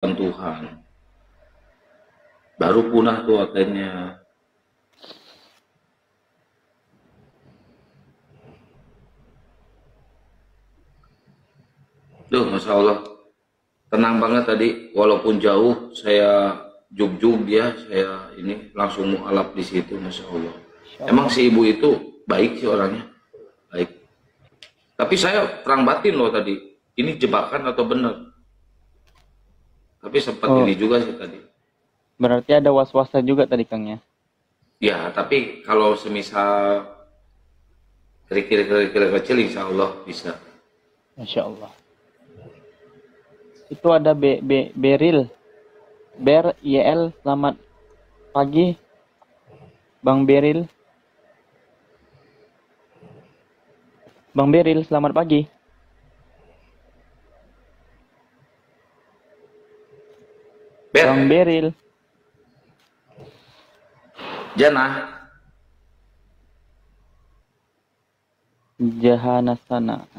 Tuhan. Baru punah tuh akhirnya. Duh, Masya Allah. Tenang banget tadi, walaupun jauh, saya jug-jug ya, saya ini langsung mualaf di situ, Masya Allah. Emang si ibu itu baik sih orangnya, baik. Tapi saya perang batin loh tadi, ini jebakan atau benar? Tapi sempat ini juga sih tadi. Berarti ada was-wasnya juga tadi Kang ya? Ya, tapi kalau semisal kerikil-kerikil kecil, insya Allah bisa. Masya Allah. Itu ada Beril. YL, selamat pagi. Bang Beril. Bang Beril, selamat pagi. Bang Beril. Jana. Jahanasana.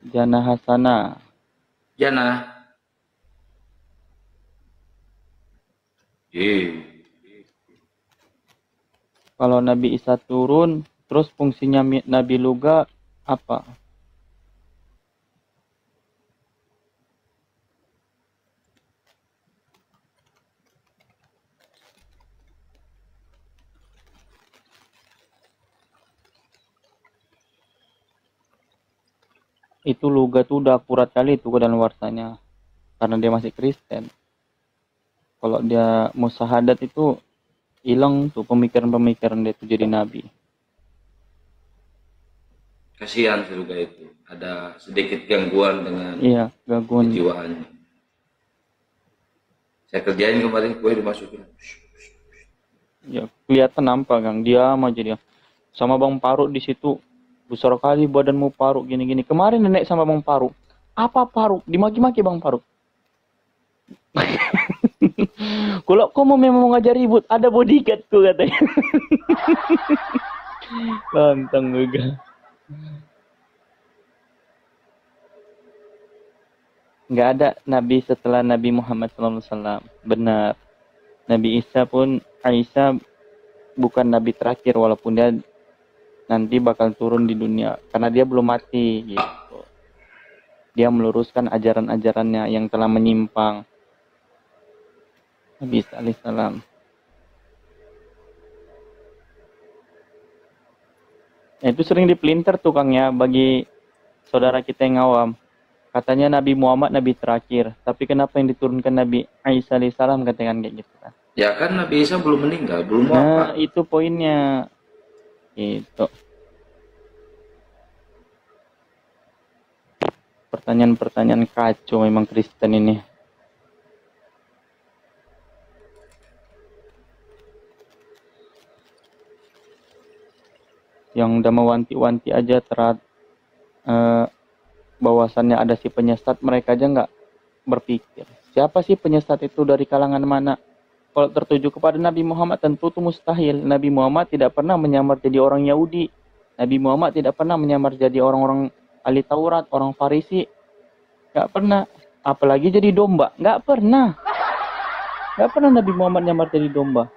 Janahasana. Jana. Kalau Nabi Isa turun, terus fungsinya Nabi Luga apa? Itu Luga tuh udah akurat kali itu kadaluarsanya. Karena dia masih Kristen. Kalau dia musahadat itu hilang tuh pemikiran-pemikiran dia itu jadi nabi. Kasihan juga itu, ada sedikit gangguan dengan gangguan kejiwaannya. Saya kerjain kemarin, kue dimasukin. Ya kelihatan nampak Kang, diam aja dia. Sama Bang Paruk di situ, besar kali badanmu Paruk gini-gini. Kemarin nenek sama Bang Paruk, apa Paruk? Dimaki-maki Bang Paruk. Kalau kamu memang mau ngajar ribut, ada bodyguard tuh katanya. Lantang juga. Nggak ada nabi setelah Nabi Muhammad SAW. Benar. Nabi Isa pun, Aisyah bukan nabi terakhir walaupun dia nanti bakal turun di dunia karena dia belum mati gitu. Dia meluruskan ajaran-ajarannya yang telah menyimpang. Nabi Isa alaihissalam. Nah, itu sering dipelintir tuh Kang ya bagi saudara kita yang awam. Katanya Nabi Muhammad nabi terakhir, tapi kenapa yang diturunkan Nabi Isa alaihissalam katakan kayak gitu kan? Ya kan Nabi Isa belum meninggal, belum wafat. Nah, itu poinnya. Itu. Pertanyaan-pertanyaan kacau memang Kristen ini. Yang udah mewanti-wanti aja bahwasannya ada si penyesat, mereka aja nggak berpikir. Siapa sih penyesat itu, dari kalangan mana? Kalau tertuju kepada Nabi Muhammad tentu itu mustahil. Nabi Muhammad tidak pernah menyamar jadi orang Yahudi. Nabi Muhammad tidak pernah menyamar jadi orang-orang ahli Taurat, orang Farisi. Nggak pernah. Apalagi jadi domba. Nggak pernah. Nggak pernah Nabi Muhammad nyamar jadi domba.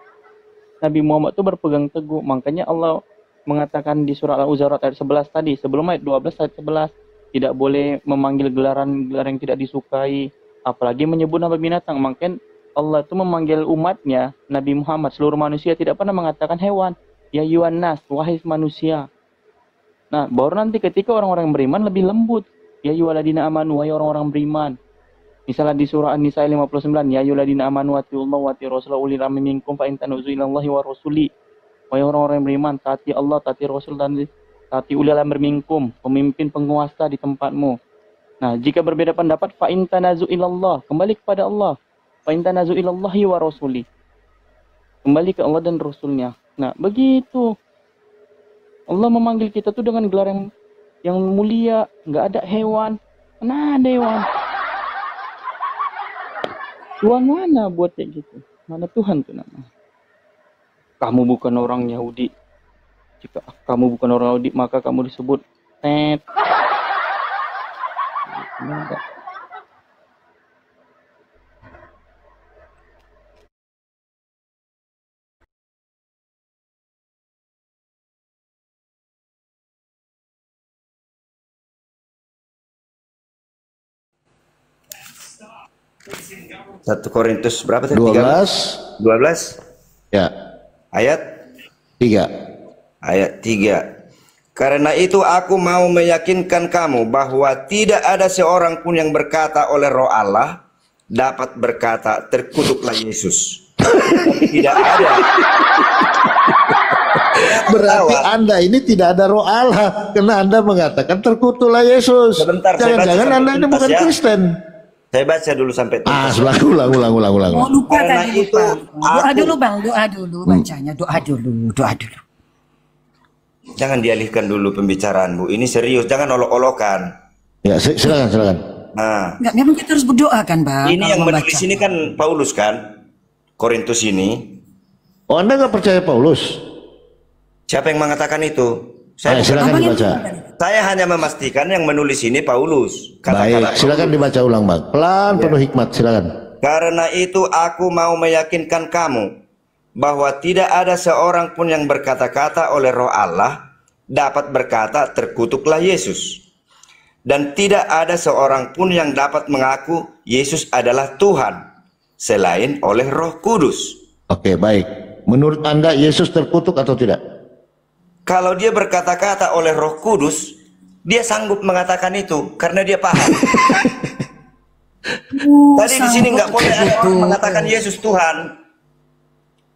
Nabi Muhammad itu berpegang teguh. Makanya Allah mengatakan di surah Al-Huzarat ayat 11 tadi, sebelum ayat 12 ayat 11, tidak boleh memanggil gelaran yang tidak disukai, apalagi menyebut nama binatang. Makanya Allah itu memanggil umatnya, Nabi Muhammad, seluruh manusia, tidak pernah mengatakan hewan. Ya yuan nas, wahai manusia. Nah, baru nanti ketika orang-orang beriman lebih lembut. Ya yuwaladina amanu, wahai orang-orang beriman. Misalnya di surah An-Nisa 59, ya yuwaladina amanu wati'ullah wati rasulah ulil amri minkum fa in tanuzu ilallahi wa rasuli. Wahai orang-orang yang beriman, taati Allah, taati Rasul, dan taati ulil amri minkum, pemimpin penguasa di tempatmu. Nah, jika berbeda pendapat, fa in tanazu ilallah, kembali kepada Allah. Fa in tanazu ilallahi wa rasuli, kembali ke Allah dan Rasulnya. Nah, begitu. Allah memanggil kita tuh dengan gelar yang mulia, nggak ada hewan. Mana ada hewan? Tuhan mana buat kayak gitu? Mana Tuhan tuh namanya? Kamu bukan orang Yahudi. Jika kamu bukan orang Yahudi, maka kamu disebut net. 1 Korintus berapa tadi? 12 12 ya ayat 3. ayat 3. Karena itu aku mau meyakinkan kamu bahwa tidak ada seorang pun yang berkata oleh Roh Allah dapat berkata terkutuklah Yesus. Tidak ada. Berarti Anda ini tidak ada Roh Allah karena Anda mengatakan terkutuklah Yesus. Sebentar, saya baca Jangan-jangan sampai Anda ini tuntas bukan ya. Kristen. Saya baca dulu sampai tuntas. Ulang. Oh, lupa Karena tadi itu lupa. Doa aku- dulu Bang, doa dulu bacanya, doa dulu. Jangan dialihkan dulu pembicaraan, Bu. Ini serius, jangan olok-olokan. Ya, silakan. Nah, Enggak, memang kita harus berdoa kan Bang. ini kalau yang membaca. menulis ini kan Paulus kan? Korintus ini. Oh, Anda nggak percaya Paulus? Siapa yang mengatakan itu? Saya, bukan- Silakan Abang yang dibaca. saya hanya memastikan yang menulis ini Paulus. Baik, silakan dibaca ulang, Bang. Pelan, penuh hikmat, silakan. Karena itu aku mau meyakinkan kamu bahwa tidak ada seorang pun yang berkata-kata oleh Roh Allah dapat berkata terkutuklah Yesus. Dan tidak ada seorang pun yang dapat mengaku Yesus adalah Tuhan selain oleh Roh Kudus. Oke, baik. Menurut Anda Yesus terkutuk atau tidak? Kalau dia berkata-kata oleh Roh Kudus, dia sanggup mengatakan itu karena dia paham. Tadi di sini nggak boleh ada orang mengatakan Yesus Tuhan.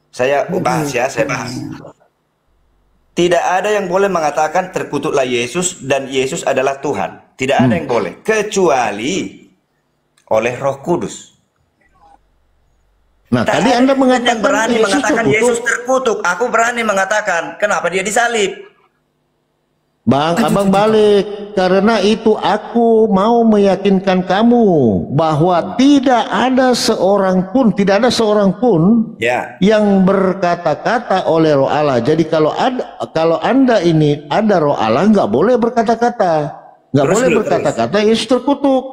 Saya bahas ya, saya bahas. Tidak ada yang boleh mengatakan terkutuklah Yesus dan Yesus adalah Tuhan. Tidak ada yang boleh kecuali oleh Roh Kudus. Nah, Tak tadi ada Anda yang mengatakan berani Yesus mengatakan terkutuk. Yesus terkutuk. Aku berani mengatakan kenapa dia disalib. Bang, abang balik. Karena itu aku mau meyakinkan kamu bahwa tidak ada seorang pun Ya. yang berkata-kata oleh Roh Allah. Jadi kalau Anda ini ada Roh Allah, nggak boleh berkata-kata, nggak Terus boleh dulu, berkata-kata Yesus terkutuk.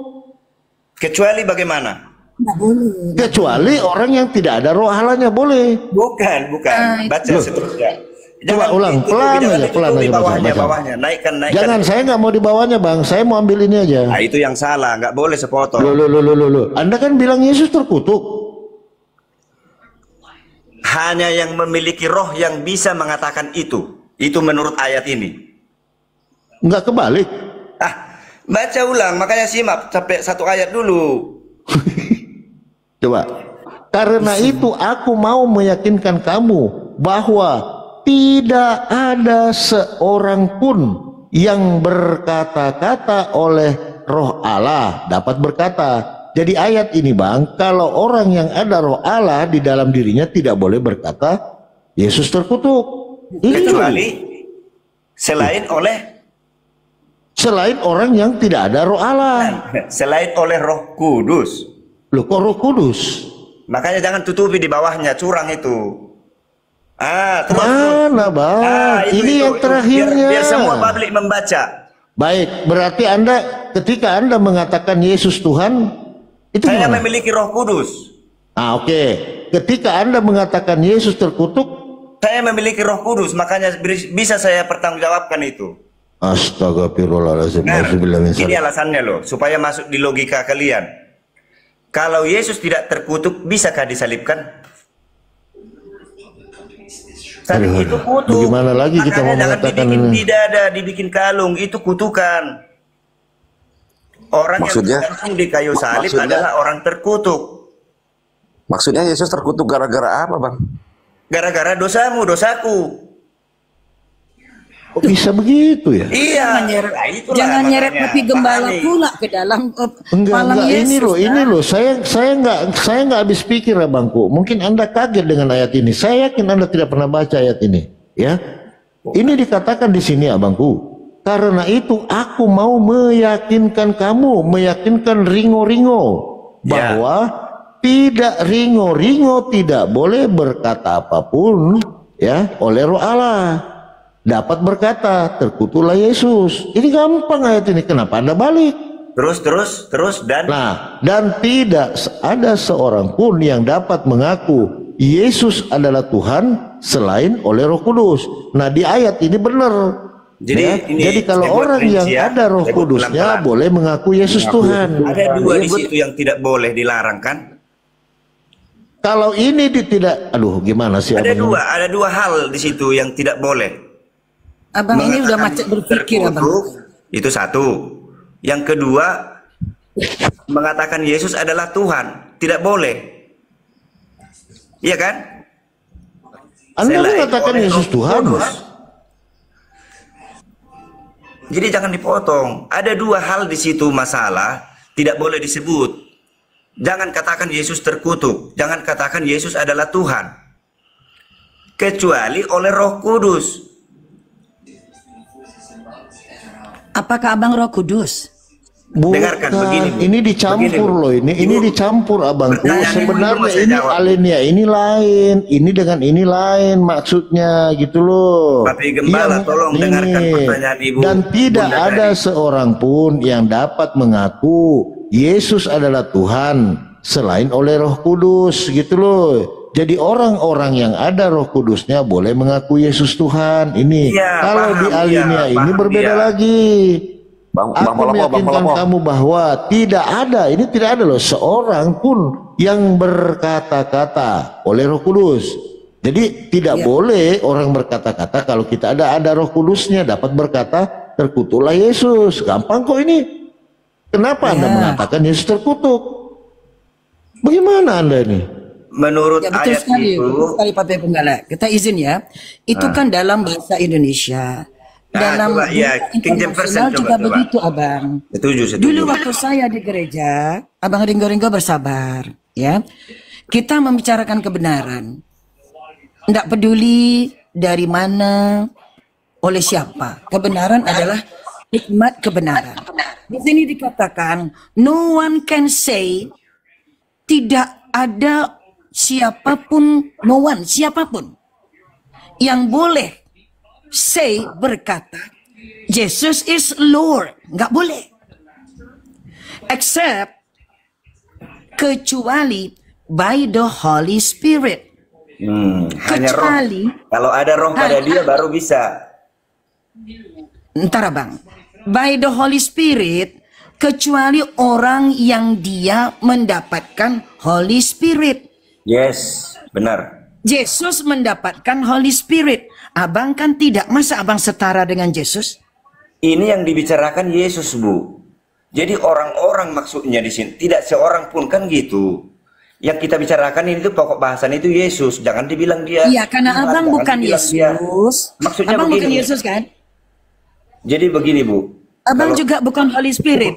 Kecuali bagaimana? Enggak boleh. Kecuali orang yang tidak ada Roh Allahnya boleh. Bukan. Baca seterusnya. Coba ulang, pelan aja, pelan aja, baca. Bawahnya. Naikkan. Jangan, saya nggak mau di bawahnya, Bang. Saya mau ambil ini aja. Nah, itu yang salah, nggak boleh sepotong. Loh. Anda kan bilang Yesus terkutuk. Hanya yang memiliki roh yang bisa mengatakan itu. Itu menurut ayat ini. Nggak kebalik. Baca ulang, makanya simak sampai 1 ayat dulu. Coba. Karena itu aku mau meyakinkan kamu bahwa tidak ada seorang pun yang berkata-kata oleh Roh Allah dapat berkata. Jadi ayat ini, Bang, kalau orang yang ada Roh Allah di dalam dirinya tidak boleh berkata Yesus terkutuk. Itu. Kecuali selain orang yang tidak ada Roh Allah. selain oleh Roh Kudus. Loh, kok Roh Kudus? Makanya jangan tutupi di bawahnya, curang itu. Terus. Mana, Bang? Ini yang terakhirnya. Biar semua publik membaca. Baik, berarti ketika Anda mengatakan Yesus Tuhan, itu Saya gimana? memiliki Roh Kudus. Oke. Ketika Anda mengatakan Yesus terkutuk, Saya memiliki Roh Kudus, makanya bisa saya pertanggungjawabkan itu. astagfirullahaladzim. Nah, Auzubillah min ini syaitan. alasannya loh, supaya masuk di logika kalian. Kalau Yesus tidak terkutuk, bisakah disalibkan? Salib Aduh, itu kutuk. bagaimana lagi kita mau Makanya jangan mengatakan dibikin ini? tidak ada, dibikin kalung, itu kutukan. Orang Maksudnya? yang tergantung di kayu salib Maksudnya? adalah orang terkutuk. Maksudnya Yesus terkutuk gara-gara apa, Bang? Gara-gara dosamu, dosaku. Kok bisa begitu ya? Iya. Jangan itulah jangan nyeret makanya. kopi gembala Pahami. pula ke dalam Enggak, malam Yesus. ini loh, saya nggak habis pikir ya, Bangku. Mungkin Anda kaget dengan ayat ini. Saya yakin Anda tidak pernah baca ayat ini, ya. Ini dikatakan di sini, Abangku. Karena itu aku mau meyakinkan kamu, meyakinkan Ringo-Ringo Ya. bahwa tidak Ringo-Ringo tidak boleh berkata apapun ya oleh Roh Allah. Dapat berkata terkutuklah Yesus. Ini gampang ayat ini. Kenapa Anda balik? Terus dan Nah, dan tidak ada seorang pun yang dapat mengaku Yesus adalah Tuhan selain oleh Roh Kudus. Nah, di ayat ini benar. Jadi Ya, ini jadi kalau saya buat orang yang rinci ya, ada Roh saya buat Kudusnya pelan-pelan. boleh mengaku Yesus Tuhan. Ada dua di situ yang tidak boleh dilarang kan? Kalau ini tidak, aduh gimana sih Ada abang? ada dua hal di situ yang tidak boleh. Abang ini udah Mengatakan macet berpikir abang. terkutuk, itu satu. Yang kedua, mengatakan Yesus adalah Tuhan, tidak boleh. Iya kan? Anda Selain mengatakan oleh Yesus Roh Tuhan. Kudus. Jadi jangan dipotong. Ada dua hal di situ masalah, tidak boleh disebut. Jangan katakan Yesus terkutuk, jangan katakan Yesus adalah Tuhan. Kecuali oleh Roh Kudus. Apakah abang Roh Kudus? Dengarkan, begini, Bu. Ini dicampur Begini, Bu. loh, ini Ibu, dicampur abangku. pertanyaan Ibu dulu Sebenarnya saya ini jawab. alinea ini lain, ini dengan ini lain maksudnya gitu loh. Papi Gembala, tolong dengarkan pertanyaan Ibu. Dan tidak Bunda ada tadi. seorang pun yang dapat mengaku Yesus adalah Tuhan selain oleh Roh Kudus gitu loh. Jadi orang-orang yang ada Roh Kudusnya boleh mengaku Yesus Tuhan. Ini Iya, kalau paham, di alinea iya, ini paham, berbeda iya. lagi. Bang Aku Polopo, Bang meyakinkan Polopo. kamu bahwa tidak ada, ini tidak ada loh seorang pun yang berkata-kata oleh Roh Kudus. Jadi tidak boleh orang berkata-kata kalau kita ada Roh Kudusnya dapat berkata terkutuklah Yesus. Gampang kok ini. Kenapa Anda mengatakan Yesus terkutuk? Bagaimana Anda ini? Menurut Ya betul ayat sekali, itu, betul sekali Papi Penggala. Kita izin ya. Itu kan dalam bahasa Indonesia. Dalam coba, ya, dunia King James Version, internasional coba, juga coba. begitu, abang. setuju. Dulu waktu saya di gereja, abang Ringo-Ringgo bersabar, ya. Kita membicarakan kebenaran. Tidak peduli dari mana, oleh siapa. Kebenaran adalah hikmat kebenaran. Di sini dikatakan, no one can say, tidak ada siapapun, no one, siapapun yang boleh say, berkata, Jesus is Lord. Nggak boleh. Except, kecuali by the Holy Spirit. Hanya roh. Kecuali, Kalau ada roh pada dia baru bisa. ntar abang, by the Holy Spirit, kecuali orang yang dia mendapatkan Holy Spirit. Yes, benar. Yesus mendapatkan Holy Spirit. Abang kan tidak. Masa abang setara dengan Yesus? Ini yang dibicarakan Yesus, Bu. Jadi orang-orang maksudnya di sini tidak seorang pun kan gitu. Yang kita bicarakan ini tuh pokok bahasan itu Yesus. Jangan dibilang dia. Iya, karena Tuhan, abang jangan bukan dibilang dia. Yesus. Maksudnya Abang bukan begini. Yesus kan? Jadi begini, Bu. Abang Kalau juga bukan Holy Spirit.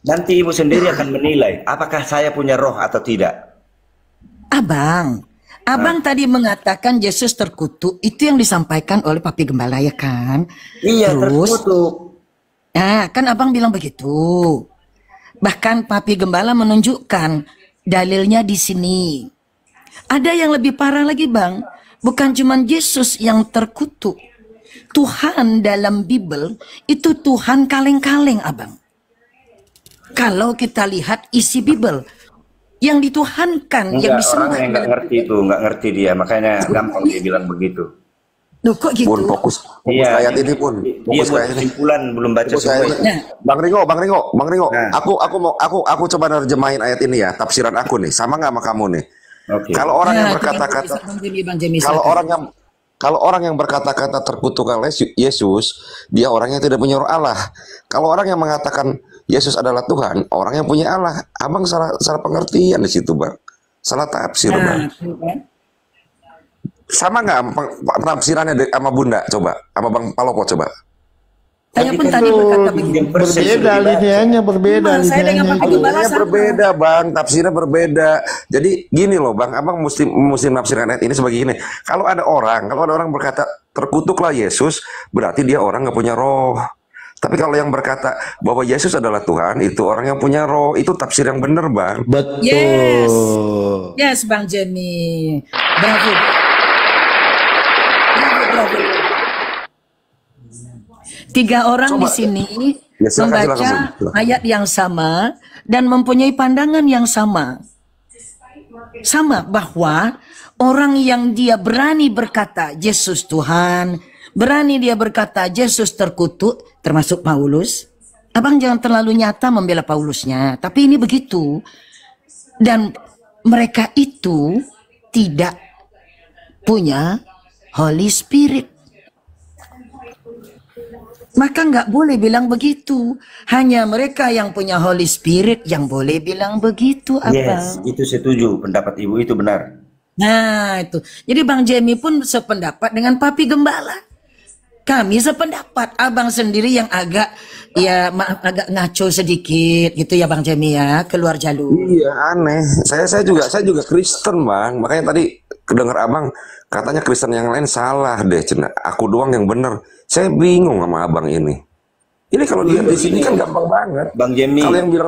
nanti Ibu sendiri akan menilai apakah saya punya roh atau tidak. Abang tadi mengatakan Yesus terkutuk. Itu yang disampaikan oleh Papi Gembala ya kan? Iya, Terus, terkutuk. nah kan abang bilang begitu. Bahkan Papi Gembala menunjukkan dalilnya di sini. Ada yang lebih parah lagi bang. Bukan cuma Yesus yang terkutuk. Tuhan dalam Bible itu Tuhan kaleng-kaleng abang. Kalau kita lihat isi Bible. Yang dituhankan, yang Enggak, orang disembah yang nggak dalam ngerti itu, nggak ngerti dia. Makanya gampang dia bilang begitu. Loh kok gitu? Pun fokus Iya, ayat ini pun. Dia Fokus buat ayat ini. kesimpulan belum baca Fokus semua ayat itu. ini. Bang Ringo. Nah. Aku coba nerjemahin ayat ini ya, tafsiran aku nih. Sama nggak sama kamu nih? Oke. Kalau orang yang Nah, berkata-kata Bang Jemi, kalau orang yang berkata-kata terkutuk oleh Yesus, dia orang yang tidak punya roh Allah. Kalau orang yang mengatakan Yesus adalah Tuhan, orang yang punya Allah. Abang salah pengertian di situ, Bang. Salah tafsir, Bang. Sama nggak penafsirannya sama Bunda? Coba, sama Bang Palopo coba. saya pun tadi berkata begitu. Berbeda linianya, berbeda Sama, saya dengan linianya. Papi Gembala Tafsirnya sama. berbeda, Bang. Tafsirnya berbeda. Jadi gini loh, Bang. Abang mesti nafsirkan ayat ini sebagai gini. Kalau ada orang berkata terkutuklah Yesus, berarti dia orang nggak punya roh. Tapi kalau yang berkata bahwa Yesus adalah Tuhan, itu orang yang punya roh. Itu tafsir yang benar, Bang. Betul. Yes, Bang Jemi. Bravo. Bravo. Tiga orang di sini Ya, silakan, membaca silakan. ayat yang sama dan mempunyai pandangan yang sama. Sama bahwa orang yang dia berani berkata Yesus Tuhan, berani dia berkata Yesus terkutuk, termasuk Paulus. Abang jangan terlalu nyata membela Paulusnya, tapi ini begitu. Dan mereka itu tidak punya Holy Spirit. Maka nggak boleh bilang begitu. Hanya mereka yang punya Holy Spirit yang boleh bilang begitu, Yes, Abang. itu setuju. Pendapat Ibu itu benar. Nah, itu. Jadi Bang Jemi pun sependapat dengan Papi Gembala. Kami sependapat. Abang sendiri yang agak, ya maaf, agak ngaco sedikit gitu ya Bang Jemi ya, keluar jalur. Iya, aneh. Saya juga Kristen, Bang. Makanya tadi kedengar Abang katanya Kristen yang lain salah deh, Cina. Aku doang yang bener. Saya bingung sama Abang ini. Ini kalau lihat di sini kan gampang banget. Bang Jemi. Kalau yang bilang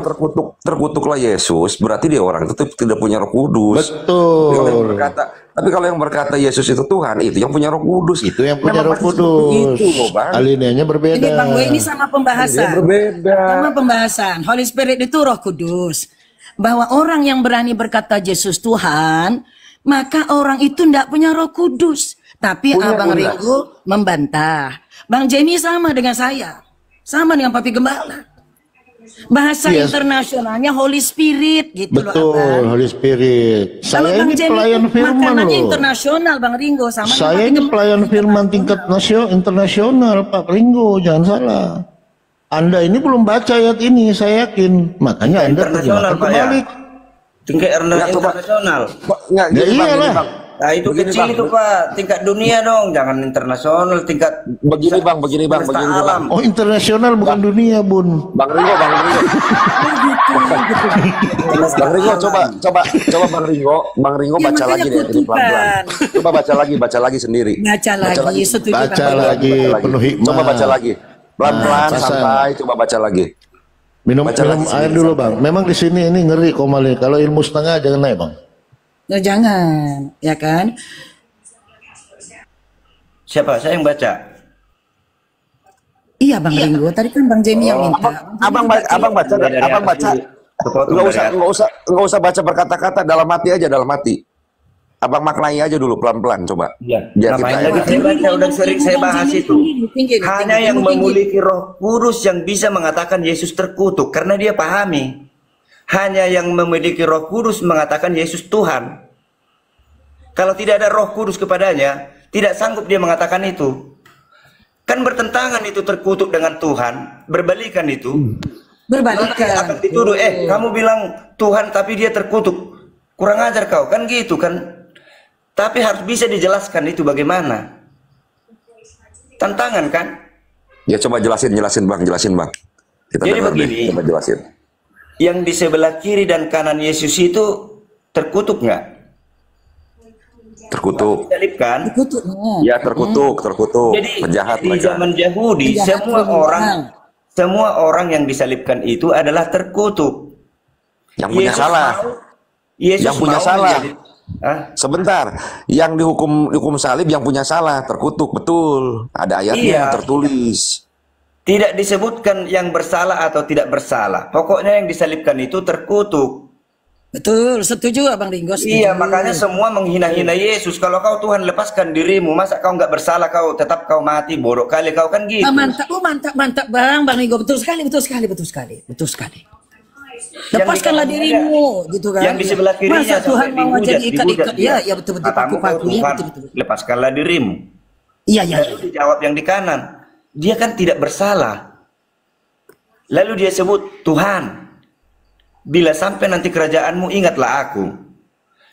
terkutuklah Yesus, berarti dia orang itu tidak punya Roh Kudus. Betul. Tapi kalau yang berkata Yesus itu Tuhan, itu yang punya Roh Kudus. Itu yang punya Memang Roh pasti Kudus. begitu, loh, Bang. Alineanya berbeda. Jadi Bang Boy ini sama Dia pembahasan. berbeda. Sama pembahasan. Holy Spirit itu Roh Kudus. Bahwa orang yang berani berkata Yesus Tuhan, maka orang itu tidak punya Roh Kudus. Tapi Abang Ringo membantah. Bang Jemi sama dengan saya. Sama dengan Papi Gembala. Bahasa Yes. internasionalnya Holy Spirit gitu Betul, loh Abang. Holy Spirit. Kalau Saya Bang ini Jemi pelayan firman makanannya loh. internasional Bang Ringo sama dengan Saya Papi ini Gembala. pelayan firman tingkat internasional, Pak Ringo, jangan salah. Anda ini belum baca ayat ini, saya yakin. Makanya Anda Internasional, terjemahkan Pak, ya? kebalik. Tingkat Nggak, coba. internasional. Nggak, Ya gini, Bang, iyalah. gini, Bang. Nah itu Begini, kecil Bang. itu Pak. Tingkat dunia dong. Jangan internasional. Tingkat Begini Bang, begini Bang, semesta begini Bang. alam. Oh, internasional bukan dunia, Bun. Bang Ringo, Bang Ringo. Bang Ringo, coba Bang Ringo Ya, baca makanya lagi deh, ini pelan-pelan. kutukan. Coba baca lagi sendiri. Baca lagi, setuju Baca Bang. lagi, penuh hikmah. Coba baca lagi. Pelan-pelan, Pasang. santai, coba baca lagi. Minum Baca lagi air sendiri, dulu, Bang. Memang di sini ini ngeri komali. Kalau ilmu setengah jangan naik, Bang. Ya, jangan, ya kan? Siapa? Saya yang baca. Iya Bang Ringo, tadi kan Bang Jemi yang minta. Abang baca, Dari abang atas baca. dulu. Kepotong Enggak dari usah, atas. enggak usah baca berkata-kata, dalam hati aja, dalam hati. Abang maknai aja dulu pelan-pelan coba. Iya. Biar Ngapain kita lagi saya baca, udah sering saya bahas itu. Hanya yang memiliki Roh Kudus yang bisa mengatakan Yesus terkutuk karena dia pahami. Hanya yang memiliki Roh Kudus mengatakan Yesus Tuhan. Kalau tidak ada Roh Kudus kepadanya, tidak sanggup dia mengatakan itu. Kan bertentangan itu terkutuk dengan Tuhan, berbalikan itu. Berbalikan. Akan dituduh, kamu bilang Tuhan tapi dia terkutuk. Kurang ajar kau, kan gitu kan. Tapi harus bisa dijelaskan itu bagaimana. Tantangan kan? Ya coba jelasin Bang, Kita Jadi dengar deh, begini. coba jelasin. Yang di sebelah kiri dan kanan Yesus itu terkutuk nggak? Terkutuk. Disalibkan. Kutuknya. Ya terkutuk. Jadi Penjahat di mereka. zaman Yahudi Penjahat semua orang yang disalibkan itu adalah terkutuk. Yang punya Yesus salah. Yesus Yang punya mau salah. menjadi- Hah? Sebentar, yang dihukum salib yang punya salah, terkutuk, betul. Ada ayatnya Iya. tertulis. Tidak disebutkan yang bersalah atau tidak bersalah. Pokoknya yang disalibkan itu terkutuk. Betul, setuju Abang Ringo. Setuju. Iya, makanya semua menghina-hina Yesus. Kalau kau Tuhan lepaskan dirimu, masa kau nggak bersalah, kau tetap kau mati, bodoh kali kau kan gitu. Ah, mantap Bang Ringo. Betul sekali. Lepaskanlah Yang di dirimu, gitu kan. Yang di sebelah kirinya Masa Tuhan sampai mau jadi dihujat ikat-ikat? dia. Ya, betul Katamu kau paku-paku. Ya, Tuhan, betul. lepaskanlah dirimu. Iya. Lalu dijawab yang di kanan, dia kan tidak bersalah. Lalu dia sebut, Tuhan, bila sampai nanti kerajaanmu ingatlah aku.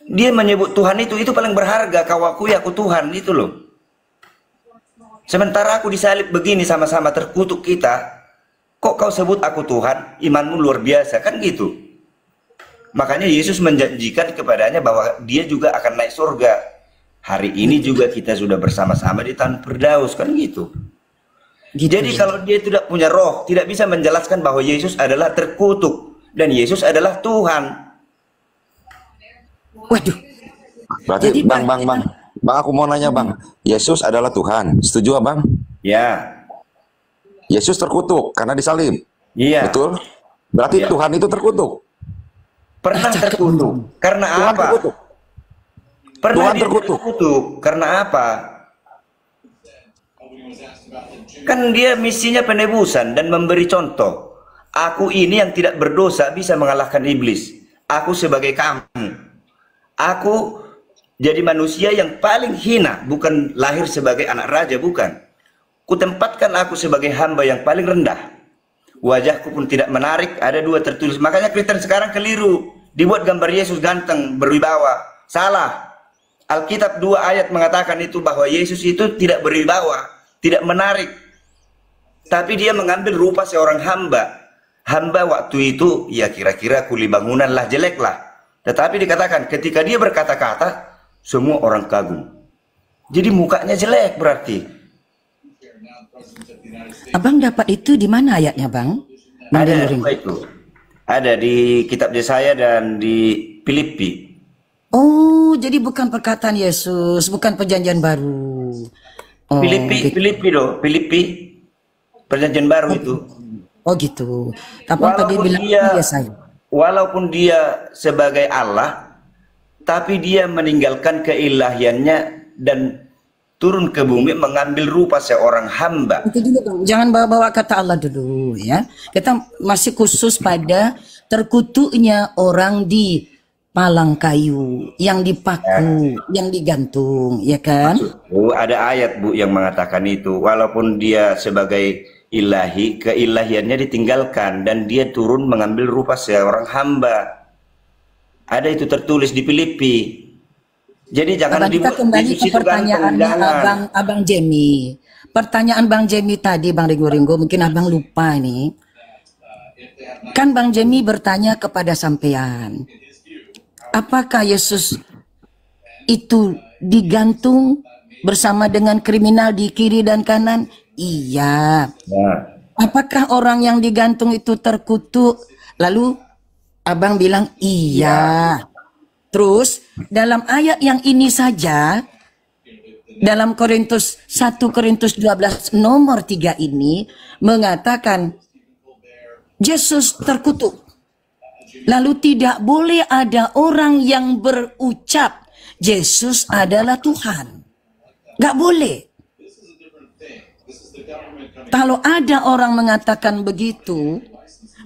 Dia menyebut Tuhan itu paling berharga, kau akui aku Tuhan, itu loh. Sementara aku disalib begini sama-sama terkutuk kita, kok kau sebut aku Tuhan, imanmu luar biasa, kan gitu. Makanya Yesus menjanjikan kepadanya bahwa dia juga akan naik surga. Hari ini juga kita sudah bersama-sama di tanah Firdaus, kan gitu. Jadi kalau dia tidak punya roh, tidak bisa menjelaskan bahwa Yesus adalah terkutuk dan Yesus adalah Tuhan. Waduh. Berarti Jadi, Bang, aku mau nanya Bang, Yesus adalah Tuhan, setuju Abang? Ya, Yesus terkutuk karena disalib, iya. betul? Berarti Iya. Tuhan itu terkutuk. Pernah terkutuk. Karena Tuhan apa? terkutuk. Pernah Tuhan dia terkutuk. terkutuk. Karena apa? Kan dia misinya penebusan dan memberi contoh. Aku ini yang tidak berdosa bisa mengalahkan iblis. Aku sebagai kamu. Aku jadi manusia yang paling hina, bukan lahir sebagai anak raja, bukan. Kutempatkan aku sebagai hamba yang paling rendah. Wajahku pun tidak menarik, ada 2 tertulis. Makanya Kristen sekarang keliru. Dibuat gambar Yesus ganteng, berwibawa. Salah. Alkitab 2 ayat mengatakan itu bahwa Yesus itu tidak berwibawa, tidak menarik. Tapi dia mengambil rupa seorang hamba. Hamba waktu itu ya kira-kira kuli bangunan lah, jelek lah. Tetapi dikatakan ketika dia berkata-kata, semua orang kagum. Jadi mukanya jelek berarti. Abang dapat itu di mana ayatnya, Bang? Ada itu. Ada di kitab Yesaya dan di Filipi. Oh, jadi bukan perkataan Yesus, bukan perjanjian baru. Oh, gitu. Filipi perjanjian baru itu. Oh gitu. Abang tadi bilang Yesaya. Walaupun dia sebagai Allah, tapi dia meninggalkan keilahiannya dan turun ke bumi mengambil rupa seorang hamba. Itu dulu, Bang. Jangan bawa-bawa kata Allah dulu ya. Kita masih khusus pada terkutuknya orang di palang kayu, yang dipaku, yang digantung, ya kan? Bu, ada ayat Bu yang mengatakan itu. Walaupun dia sebagai ilahi, keilahiannya ditinggalkan dan dia turun mengambil rupa seorang hamba. Ada itu tertulis di Filipi. Jadi jangan kita kembali ke pertanyaannya Abang Jemi. Pertanyaan Bang Jemi tadi, Bang Ringo, mungkin Abang lupa nih. Kan Bang Jemi bertanya kepada sampean, apakah Yesus itu digantung bersama dengan kriminal di kiri dan kanan? Iya. Apakah orang yang digantung itu terkutuk? Lalu Abang bilang iya. Terus dalam ayat yang ini saja, dalam 1 Korintus 12 nomor 3 ini mengatakan Yesus terkutuk. Lalu tidak boleh ada orang yang berucap Yesus adalah Tuhan. Gak boleh. Kalau ada orang mengatakan begitu,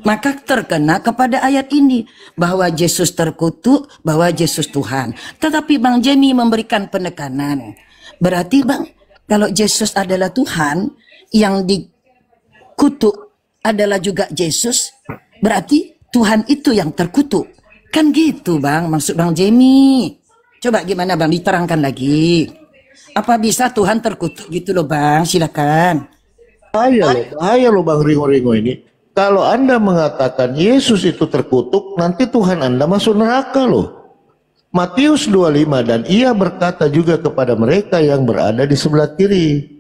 maka terkena kepada ayat ini bahwa Yesus terkutuk, bahwa Yesus Tuhan. Tetapi Bang Jemi memberikan penekanan. Berarti Bang, kalau Yesus adalah Tuhan, yang dikutuk adalah juga Yesus, berarti Tuhan itu yang terkutuk. Kan gitu Bang, maksud Bang Jemi. Coba gimana Bang, diterangkan lagi. Apa bisa Tuhan terkutuk gitu loh Bang, silakan. Bahaya loh Bang Ringo ini. Kalau Anda mengatakan Yesus itu terkutuk, nanti Tuhan Anda masuk neraka loh. Matius 25, dan ia berkata juga kepada mereka yang berada di sebelah kiri,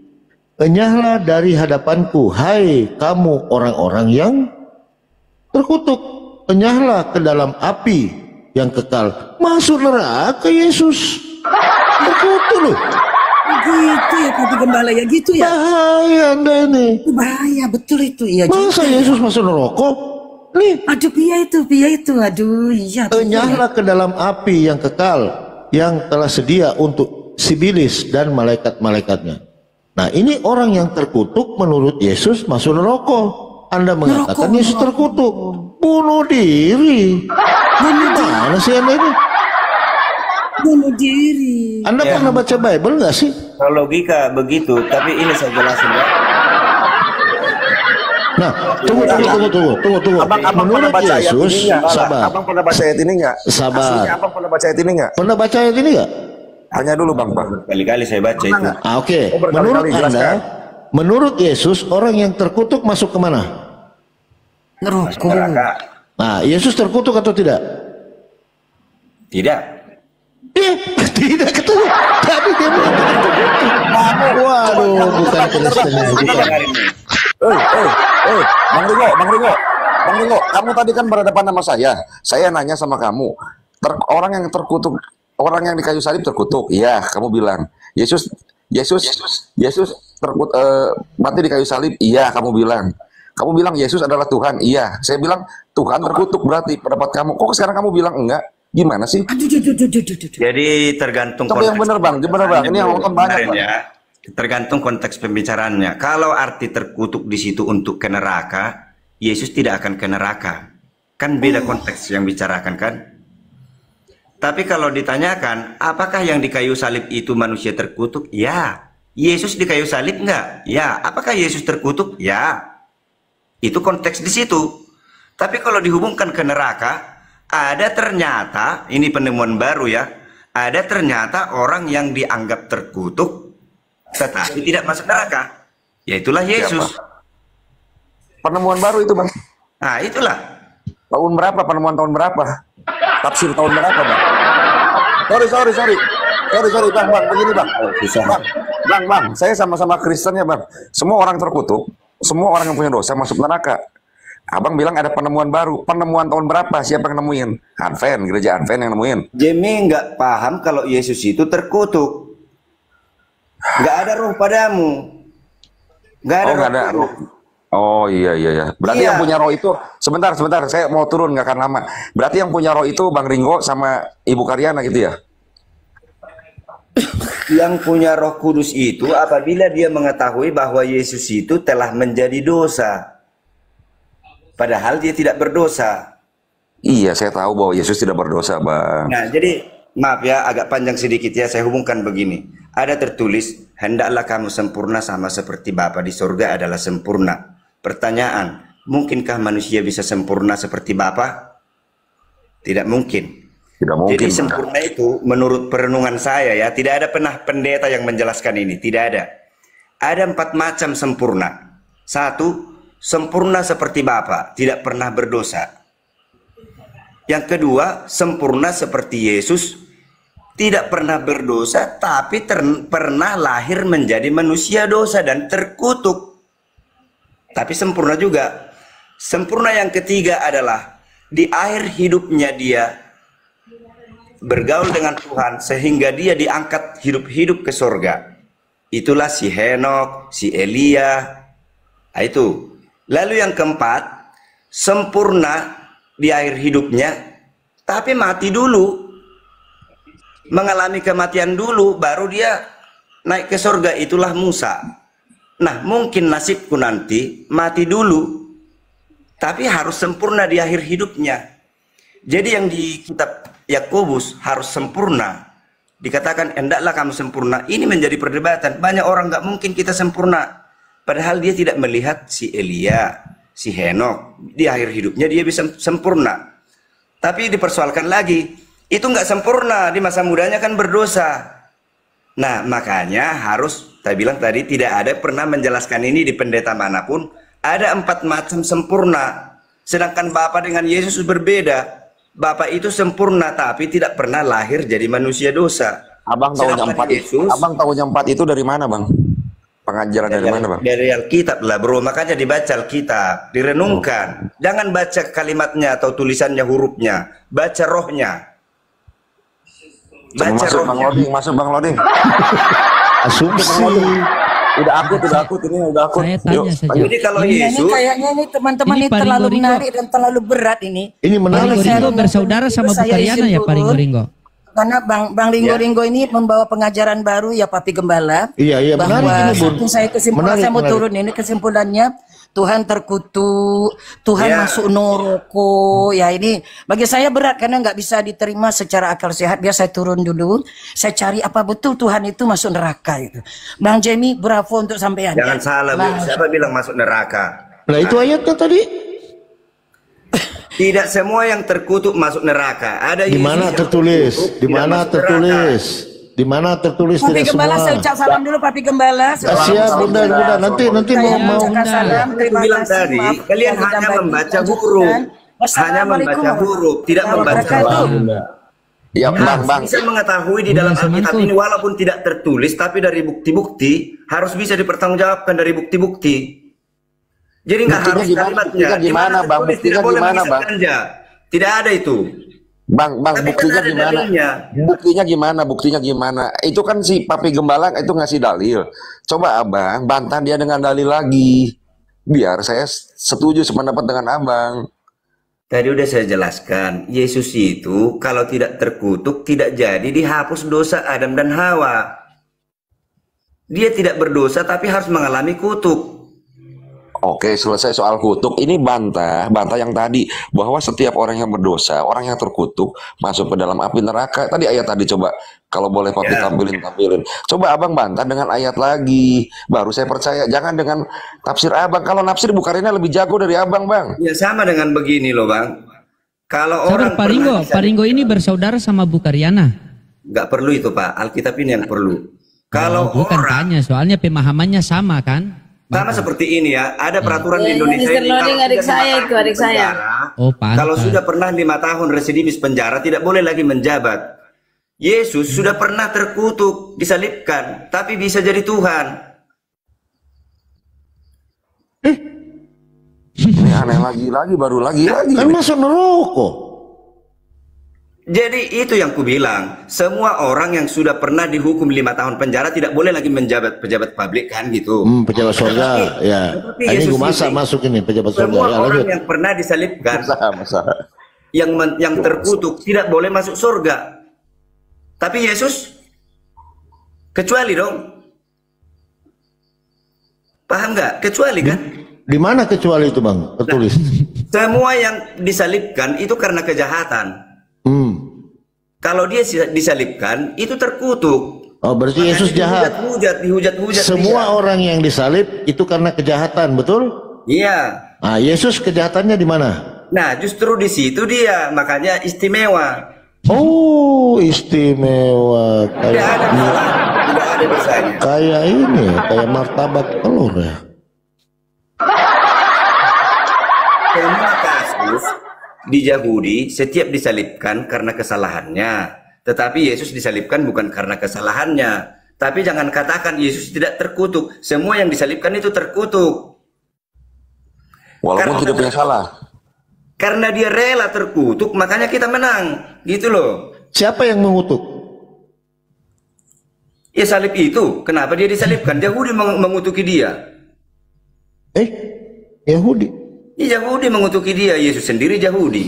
enyahlah dari hadapanku, hai kamu orang-orang yang terkutuk, enyahlah ke dalam api yang kekal. Masuk neraka Yesus. Terkutuk loh. Gitu ya Pak Gembala ya, gitu ya. Bahaya Anda ini. Bahaya betul itu ya. Masa Yesus masuk neraka? Nih. Aduh pia itu, aduh iya. Enyahlah ke dalam api yang kekal, yang telah sedia untuk Sibilis dan malaikat-malaikatnya. Nah ini orang yang terkutuk menurut Yesus masuk neraka. Anda mengatakan Yesus terkutuk. Bunuh diri. Mana sih Anda ini? Bunuh diri. Anda pernah baca Bible nggak sih? Kalau logika begitu, tapi ini saya jelasin ya. Nah, tunggu. Abang pernah baca ayat ini nggak? Sabar. Abang pernah baca ayat ini nggak? Sabar. Aslinya abang pernah baca ayat ini nggak? Pernah baca ayat ini nggak? Hanya dulu Bang. Kali-kali saya baca itu. Oke. Oh, berkali-kali, Menurut Anda, jelaskan. menurut Yesus orang yang terkutuk masuk kemana? Neraka. Nah, Yesus terkutuk atau tidak? Tidak. Tidak ketemu. Tadi dia mengatakan terkutuk. Waduh, bukan Kristen bukan. Bang Ringo, kamu tadi kan berhadapan sama saya. Saya nanya sama kamu, orang yang terkutuk, orang yang di kayu salib terkutuk. Iya, kamu bilang. Yesus mati di kayu salib. Iya, kamu bilang. Kamu bilang Yesus adalah Tuhan. Iya, saya bilang Tuhan terkutuk berarti pendapat kamu. Kok sekarang kamu bilang enggak? Gimana sih? Jadi tergantung coba yang benar Bang, Ini yang nonton banyak Bang. Ya. Tergantung konteks pembicaraannya. Kalau arti terkutuk di situ untuk ke neraka, Yesus tidak akan ke neraka. Kan beda konteks yang bicarakan kan? Tapi kalau ditanyakan, apakah yang di kayu salib itu manusia terkutuk? Ya. Yesus di kayu salib enggak? Ya. Apakah Yesus terkutuk? Ya. Itu konteks di situ. Tapi kalau dihubungkan ke neraka, ada ternyata, ini penemuan baru ya, ada ternyata orang yang dianggap terkutuk tetapi tidak masuk neraka, yaitulah Yesus. Penemuan baru itu Bang. Nah itulah. Tahun berapa? Penemuan tahun berapa? Tafsir tahun berapa Bang? Sorry Bang, begini Bang. Bang, saya sama-sama Kristen ya Bang. Semua orang terkutuk, semua orang yang punya dosa masuk neraka. Abang bilang ada penemuan baru. Penemuan tahun berapa? Siapa yang nemuin? Advent, gereja Advent yang nemuin. Jimmy nggak paham kalau Yesus itu terkutuk. Nggak ada roh padamu. Nggak ada nggak ada roh. Oh iya. Berarti yang punya roh itu, sebentar, saya mau turun nggak akan lama. Berarti yang punya roh itu Bang Ringo sama Ibu Karyana gitu ya? Yang punya Roh Kudus itu apabila dia mengetahui bahwa Yesus itu telah menjadi dosa. Padahal dia tidak berdosa. Iya, saya tahu bahwa Yesus tidak berdosa, Bang. Nah, jadi maaf ya, agak panjang sedikit ya, saya hubungkan begini. Ada tertulis, hendaklah kamu sempurna sama seperti Bapa di surga adalah sempurna. Pertanyaan, mungkinkah manusia bisa sempurna seperti Bapa? Tidak mungkin. Tidak mungkin. Jadi sempurna itu menurut perenungan saya ya, tidak ada pernah pendeta yang menjelaskan ini, tidak ada. Ada 4 macam sempurna. 1, sempurna seperti Bapa, tidak pernah berdosa. Yang kedua, sempurna seperti Yesus, tidak pernah berdosa, tapi pernah lahir menjadi manusia dosa dan terkutuk. Tapi sempurna juga. Sempurna yang ketiga adalah di akhir hidupnya dia bergaul dengan Tuhan sehingga dia diangkat hidup-hidup ke surga. Itulah si Henok, si Elia. Nah, itu. Lalu yang keempat, sempurna di akhir hidupnya, tapi mati dulu. Mengalami kematian dulu, baru dia naik ke surga, itulah Musa. Nah, mungkin nasibku nanti mati dulu, tapi harus sempurna di akhir hidupnya. Jadi yang di kitab Yakobus harus sempurna. Dikatakan, hendaklah kamu sempurna. Ini menjadi perdebatan. Banyak orang nggak mungkin kita sempurna. Padahal dia tidak melihat si Elia, si Henok. Di akhir hidupnya dia bisa sempurna. Tapi dipersoalkan lagi, itu nggak sempurna, di masa mudanya kan berdosa. Nah, makanya harus, saya bilang tadi, tidak ada pernah menjelaskan ini di pendeta manapun. Ada 4 macam sempurna. Sedangkan Bapa dengan Yesus berbeda. Bapa itu sempurna, tapi tidak pernah lahir jadi manusia dosa. Abang tahunya 4 itu. Abang tahunya 4 itu dari mana, Bang? Pengajaran dari mana, Bang? Dari Alkitab lah, bro. Makanya dibaca Alkitab, direnungkan. Jangan baca kalimatnya atau tulisannya, hurufnya. Baca rohnya. Baca masuk Bang Loding, masuk Bang Loding. Asumsi. Udah akut ini udah akut. Saya tanya saja. Jadi kalau Ini Yesus, kayaknya ini teman-teman Ini ini Pak terlalu Ringo. menarik dan terlalu berat ini. Ini Pak menarik. Ringo bersaudara sama Bu Saya Karyana izin ya, Pak turun. Ringo? Karena Bang Ringo ini membawa pengajaran baru ya Papi Gembala. Iya, menarik Bahwa ini, Bun. satu saya kesimpulan, Menarik, saya mau menarik. turun ini kesimpulannya, Tuhan terkutuk, Tuhan Ya. masuk neraka. Ya ini bagi saya berat karena nggak bisa diterima secara akal sehat. Biar saya turun dulu, saya cari apa betul Tuhan itu masuk neraka itu. Bang Jamie, bravo untuk sampean. jangan salah, Bu. Siapa bilang masuk neraka? Nah, itu ayatnya tadi. Tidak semua yang terkutuk masuk neraka. Ada Di mana Yesus yang tertulis? terkutuk, Di tidak mana masuk tertulis? Di mana tertulis Papi tidak Gembala, saya semua? ucap salam dulu Papi Gembala. Siap, bunda. Nanti Saya mau ucapkan salam, Aku terima bilang kasih, tadi, maaf kalian yang hanya ditambah. membaca Lanjutkan. huruf. Hanya Wassalamualaikum membaca huruf, tidak membaca wabarakatuh. Ya, Bang. bisa mengetahui di dalam Alkitab ini walaupun tidak tertulis, tapi dari bukti-bukti harus bisa dipertanggungjawabkan dari bukti-bukti. Jadi nggak Buktinya harus gimana? kalimatnya. Buktinya gimana, Bang? tertulis, Buktinya tidak boleh gimana, mengisap Bang? ganja. Tidak ada itu. Bang, Tapi buktinya kan ada gimana? dalilnya. Buktinya gimana? Itu kan si Papi Gembala itu ngasih dalil. Coba Abang bantah dia dengan dalil lagi. Biar saya setuju sependapat dengan Abang. Tadi udah saya jelaskan, Yesus itu kalau tidak terkutuk tidak jadi dihapus dosa Adam dan Hawa. Dia tidak berdosa tapi harus mengalami kutuk. Oke, selesai soal kutuk. Ini bantah yang tadi bahwa setiap orang yang berdosa, orang yang terkutuk masuk ke dalam api neraka. Tadi ayat tadi coba kalau boleh Papi Ya. tampilin. Coba Abang bantah dengan ayat lagi. Baru saya percaya. Jangan dengan tafsir Abang. Kalau nafsir Bukharinya lebih jago dari Abang, Bang. Ya sama dengan begini loh Bang. Kalau orang Saudara Paringo, pernah Paringo ini bersaudara sama Bukhariana. nggak perlu itu Pak, Alkitab ini yang perlu. Kalau Oh, bukan orang tanya, soalnya pemahamannya sama kan? sama seperti ini ya, ada peraturan di Ya, Indonesia Mr. ini Loading, kalau adik sudah saya 5 itu, tahun adik saya. penjara, Oh, pantas. kalau sudah pernah 5 tahun residivis penjara tidak boleh lagi menjabat. Yesus sudah pernah terkutuk, disalibkan, tapi bisa jadi Tuhan. Ini aneh lagi, baru lagi. Kan masuk neraka. Jadi itu yang kubilang, semua orang yang sudah pernah dihukum 5 tahun penjara tidak boleh lagi menjabat pejabat publik kan gitu. Pejabat surga, ya. Tetapi Ini Yesus gue masak ini, masuk ini pejabat surga. semua Ya, orang lanjut. yang pernah disalibkan, Masa. yang terkutuk tidak boleh masuk surga. Tapi Yesus kecuali dong. Paham nggak? Kecuali kan? Di mana kecuali itu bang? Tertulis. Semua yang disalibkan itu karena kejahatan. Kalau dia disalibkan itu terkutuk. Oh berarti Yesus jahat. Dihujat-hujat. Semua dia. orang yang disalib itu karena kejahatan, betul? Iya. Nah, Yesus kejahatannya di mana? Nah, justru di situ dia makanya istimewa. Oh, istimewa. Tidak ada masalah, tidak ada dosanya. Kayak ini, kayak martabak telur ya. Semua kasus di Yahudi setiap disalibkan karena kesalahannya, tetapi Yesus disalibkan bukan karena kesalahannya. Tapi jangan katakan Yesus tidak terkutuk. Semua yang disalibkan itu terkutuk. Walaupun tidak punya salah. Karena dia rela terkutuk, makanya kita menang. Gitu loh. Siapa yang mengutuk? Ya salib itu, kenapa dia disalibkan? Yahudi mengutuki dia. Yahudi. Yahudi mengutuki dia, Yesus sendiri Yahudi.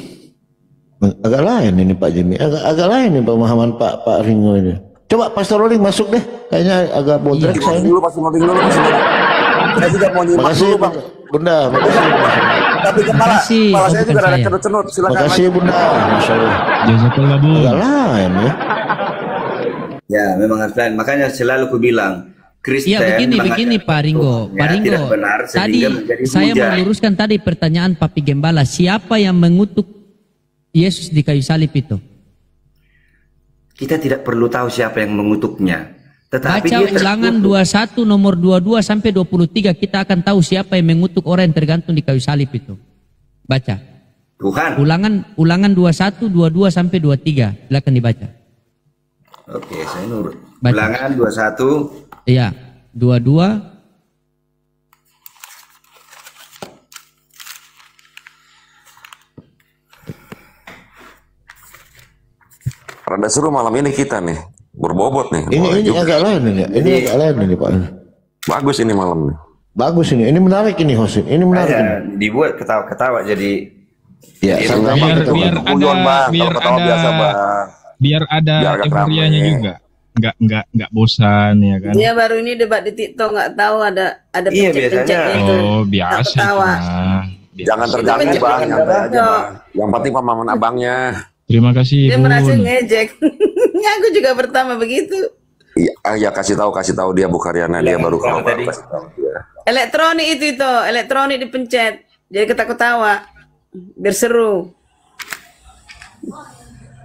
Agak lain ini Pak Jimmy, agak lain nih pemahaman Pak Ringo ini. Coba Pastor Rolling masuk deh, kayaknya agak bodrek saya ini. Pasti ngoting dulu. Saya juga mau nyimak Makasih dulu, Bang. Bunda, makasih. Tapi kepala Makasih. saya Oh, juga bukan ada saya. cenut-cenut. Silakan. Makasih Bunda, Masya Allah. Jazakallah Bu. Agak lain ya. Ya, memang harus lain. Makanya selalu kubilang, Kristen Iya begini Pak Ringo. Pak Ringo, tidak benar tadi sehingga menjadi saya hujat. meluruskan tadi pertanyaan Papi Gembala, siapa yang mengutuk Yesus di kayu salib itu? Kita tidak perlu tahu siapa yang mengutuknya. Tetapi Baca dia Ulangan terkutuk. 21 nomor 22 sampai 23, kita akan tahu siapa yang mengutuk orang yang tergantung di kayu salib itu. Baca. Tuhan. Ulangan 21, 22 sampai 23. Silakan dibaca. Oke, saya nurut. Baca. Ulangan 21. Iya, 22. Rada seru malam ini kita nih. Berbobot nih. Ini juga. agak lain ini, ini agak lain ini Pak. Bagus ini malam nih. Bagus ini menarik ini Hosin, ini menarik ini. Saya dibuat ketawa-ketawa jadi Ya, Jadi sama-sama biar kita, Bang. ada Guyon, Bang. biar Kalau ketawa ada biasa, Bang. biar ada Biar agak euforianya rame. juga. Nggak bosan ya kan. Dia baru ini debat di TikTok nggak tahu ada Iya, pencet-pencetnya biasanya. itu. Oh biasa itu Ketawa. mah. Biasa. Jangan terganggu, Itu Bang. pencet- Nyantai aja, Betul. Bang. Yang penting pemahaman abangnya. Terima kasih Dia Bun. merasa ngejek. Aku juga pertama begitu. Iya, kasih tahu dia Bukhariana, dia baru Kalau keluar, tadi. kasih tahu dia. Elektronik itu, elektronik dipencet. Jadi ketawa-tawa. Biar seru.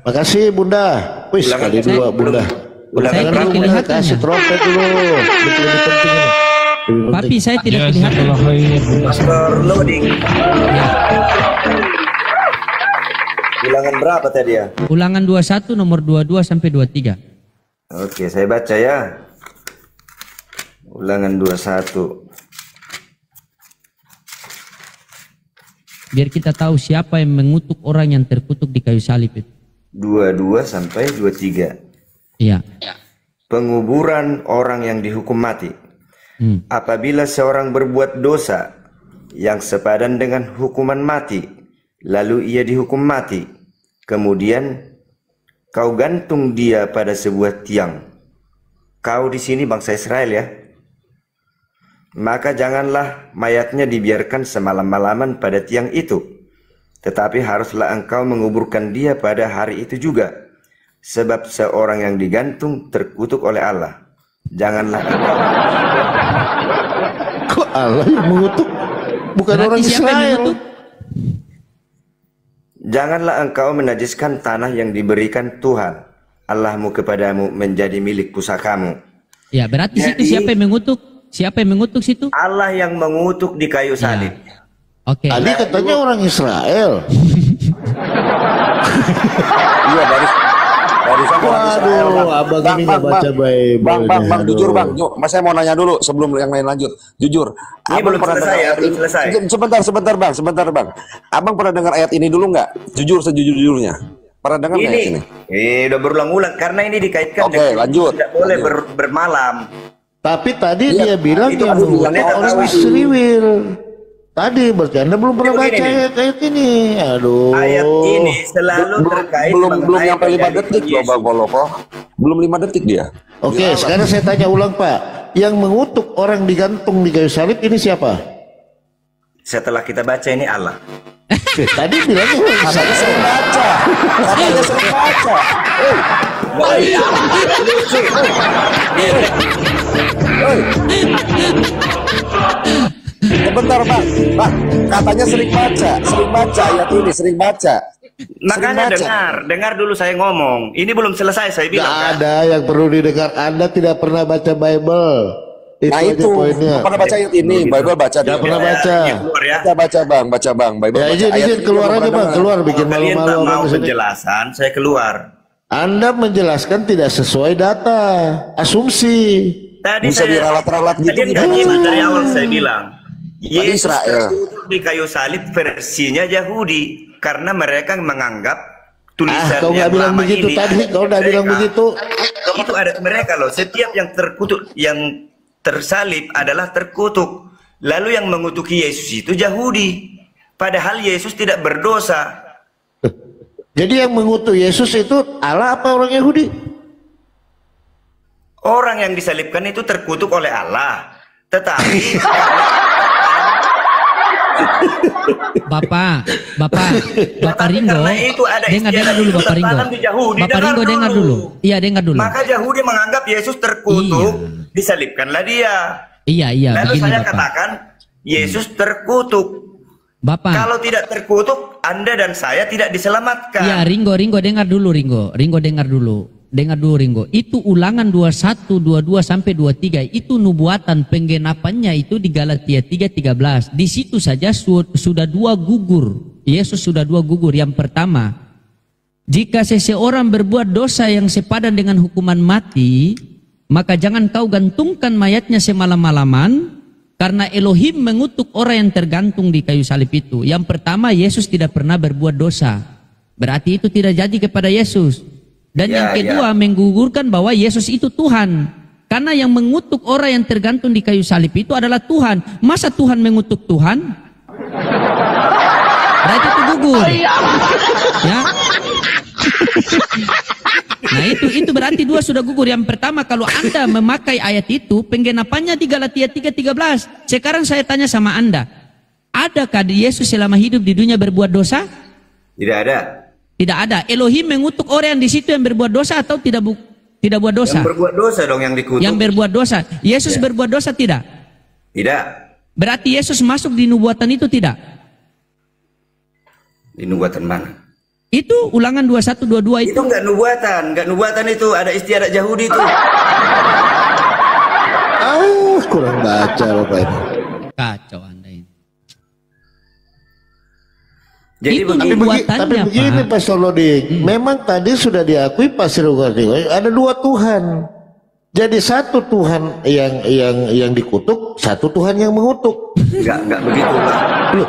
Makasih Bunda. Wis Ulangan. kali dua Bunda. Ulangan. Saya Ulangan tidak dulu Bunda, kelihatan kasih ya. trompet dulu. Betul lebih penting ini. Lebih Papi penting. saya tidak Ya, kelihatan. jazakallah khair. Pastor Loading. Ulangan berapa tadi ya? Ulangan 21 nomor 22 sampai 23. Oke, saya baca ya. Ulangan 21. Biar kita tahu siapa yang mengutuk orang yang terkutuk di kayu salib itu. 22 sampai 23. Iya. Penguburan orang yang dihukum mati. Apabila seorang berbuat dosa yang sepadan dengan hukuman mati, lalu ia dihukum mati, kemudian kau gantung dia pada sebuah tiang. Kau di sini bangsa Israel ya. maka janganlah mayatnya dibiarkan semalam-malaman pada tiang itu, tetapi haruslah engkau menguburkan dia pada hari itu juga, sebab seorang yang digantung terkutuk oleh Allah. Janganlah engkau Kok Allah yang mengutuk? Bukan Berarti orang siapa yang Israel. mengutuk? Janganlah engkau menajiskan tanah yang diberikan Tuhan Allahmu kepadamu menjadi milik pusakamu. Ya, berarti situ Jadi- siapa yang mengutuk? Siapa yang mengutuk situ? Allah yang mengutuk di kayu salib. Oke. Tadi katanya orang Israel. Iya, dari sana orang Israel, Bang. Waduh, abang Bang, ini bang, nggak baca bang. Bible. Bang, jujur bang, yuk, mas saya mau nanya dulu sebelum yang lain lanjut. Jujur, Ini belum selesai ya, belum selesai. Sebentar bang. Abang pernah dengar ayat ini dulu nggak? Jujur sejujur-jujurnya. Pernah dengar nggak ayat ini? Udah berulang-ulang karena ini dikaitkan Oke, lanjut. tidak boleh bermalam. Tapi tadi Iya, dia bilang itu yang aku mengutuk bilangnya orang tahu itu. Israel. Tadi berarti Anda belum pernah begini baca nih. ayat ini. Aduh. Ayat ini selalu terkait belum mengenai nyampe 5 perjanjian detik loh Yesus. bang Koloko. Belum 5 detik dia. Oke, sekarang saya tanya ulang Pak. Yang mengutuk orang digantung di kayu salib ini siapa? Setelah kita baca ini Allah. Tadi bilangnya orang Katanya Israel. sering baca. Katanya sering baca. Sebentar bang, katanya sering baca ayat ini, sering baca. Makanya Sering baca. dengar dulu saya ngomong. Ini belum selesai saya Gak bilang. kan? ada yang perlu didengar. Anda tidak pernah baca Bible. Nah aja itu, poinnya. pernah baca ayat ini, Bible baca Gak dulu. pernah baca. Ya, keluar ya. Baca bang, Bible Ya baca. izin Ayat ini keluar belum aja pernah Bang, dengar. keluar bikin Kalau kalian malu-malu tak orang mau di sini. penjelasan, saya keluar. Anda menjelaskan tidak sesuai data, asumsi. Tadi Bisa diralat-ralat gitu, Kalian tidak? nggak nyimak dari awal saya bilang. Tadi Yesus Israel. terkutuk di kayu salib versinya Yahudi karena mereka menganggap tulisan Kau nggak yang bilang lama begitu ini tadi, ada kau udah mereka. bilang begitu. Itu ada mereka loh. Setiap yang terkutuk, yang tersalib adalah terkutuk. Lalu yang mengutuki Yesus itu Yahudi. Padahal Yesus tidak berdosa. Jadi yang mengutuk Yesus itu Allah apa orang Yahudi? Orang yang disalibkan itu terkutuk oleh Allah. Tetapi Bapak Ringo, karena itu ada dengar istiadat dulu itu Bapak Ringo. tertanam di Yahudi. Bapak Ringo dengar dulu. Iya dengar dulu. Maka Yahudi menganggap Yesus terkutuk, disalibkanlah dia. Iya Lalu begini saya Bapak. katakan Yesus terkutuk. Bapak. Kalau tidak terkutuk, Anda dan saya tidak diselamatkan. Iya Ringo dengar dulu Ringo dengar dulu. Dengar dulu Ringo. Itu Ulangan 21, 22 sampai 23. Itu nubuatan penggenapannya itu di Galatia 3:13. Di situ saja sudah dua gugur. Yesus sudah dua gugur. Yang pertama, jika seseorang berbuat dosa yang sepadan dengan hukuman mati, maka jangan kau gantungkan mayatnya semalam-malaman, karena Elohim mengutuk orang yang tergantung di kayu salib itu. Yang pertama, Yesus tidak pernah berbuat dosa. Berarti itu tidak jadi kepada Yesus. Dan yang kedua, menggugurkan bahwa Yesus itu Tuhan. Karena yang mengutuk orang yang tergantung di kayu salib itu adalah Tuhan. Masa Tuhan mengutuk Tuhan? Berarti itu gugur. Ya. Nah itu berarti dua sudah gugur. Yang pertama, kalau Anda memakai ayat itu, penggenapannya di Galatia 3:13. Sekarang saya tanya sama Anda, adakah Yesus selama hidup di dunia berbuat dosa? Tidak ada. Tidak ada. Elohim mengutuk orang yang di situ yang berbuat dosa atau tidak buat dosa? Yang berbuat dosa dong yang dikutuk. Yang berbuat dosa. Yesus berbuat dosa tidak? Tidak. Berarti Yesus masuk di nubuatan itu tidak? Di nubuatan mana? Itu Ulangan 21, 22 itu. Itu enggak nubuatan itu, ada istiadat Yahudi itu. Kurang baca Bapak ini. Kacau Anda ini. Jadi Itu Tapi nubuatannya, begini Pak. Pak Solodi, memang tadi sudah diakui Pasir Ukasi, ada dua Tuhan. Jadi satu Tuhan yang dikutuk, satu Tuhan yang mengutuk. Enggak begitu, Pak. Loh,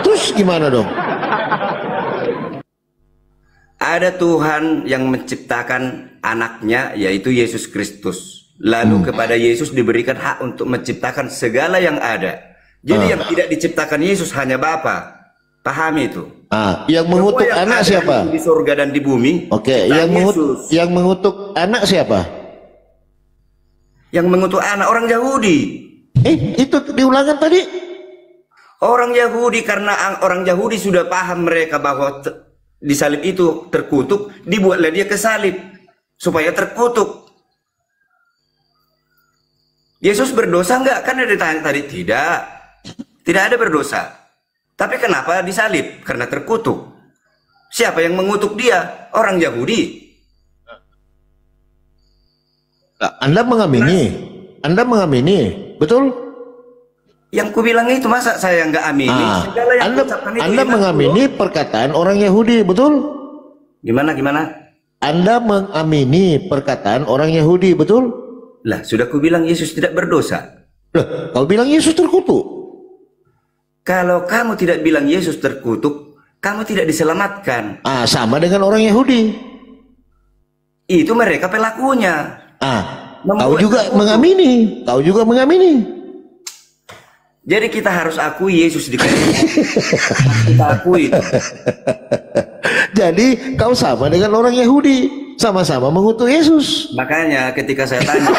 terus gimana dong? Ada Tuhan yang menciptakan anaknya, yaitu Yesus Kristus. Lalu kepada Yesus diberikan hak untuk menciptakan segala yang ada. Jadi yang tidak diciptakan Yesus hanya Bapa. Pahami itu. Yang mengutuk Semua yang anak ada siapa? Di surga dan di bumi. Oke, ciptaan Yesus. yang mengutuk anak siapa? Yang mengutuk anak orang Yahudi. Itu diulangan tadi. Orang Yahudi, karena orang Yahudi sudah paham mereka bahwa di salib itu terkutuk, dibuatlah dia ke salib supaya terkutuk. Yesus berdosa enggak? Kan ada ditanya tadi, tidak ada berdosa. Tapi kenapa disalib? Karena terkutuk. Siapa yang mengutuk dia? Orang Yahudi. Anda mengamini, betul? Yang ku bilang itu masa saya nggak amini? Segala yang kuucapkan itu Anda mengamini perkataan orang Yahudi, betul? Gimana? Anda mengamini perkataan orang Yahudi, betul? Lah, sudah ku bilang Yesus tidak berdosa. Lah, kau bilang Yesus terkutuk. Kalau kamu tidak bilang Yesus terkutuk, kamu tidak diselamatkan. Sama dengan orang Yahudi. Itu mereka pelakunya. Kau juga mengamini. Jadi kita harus akui Yesus di kayu. Kita akui itu. Jadi kau sama dengan orang Yahudi, sama-sama mengutuk Yesus. Makanya ketika saya tanya,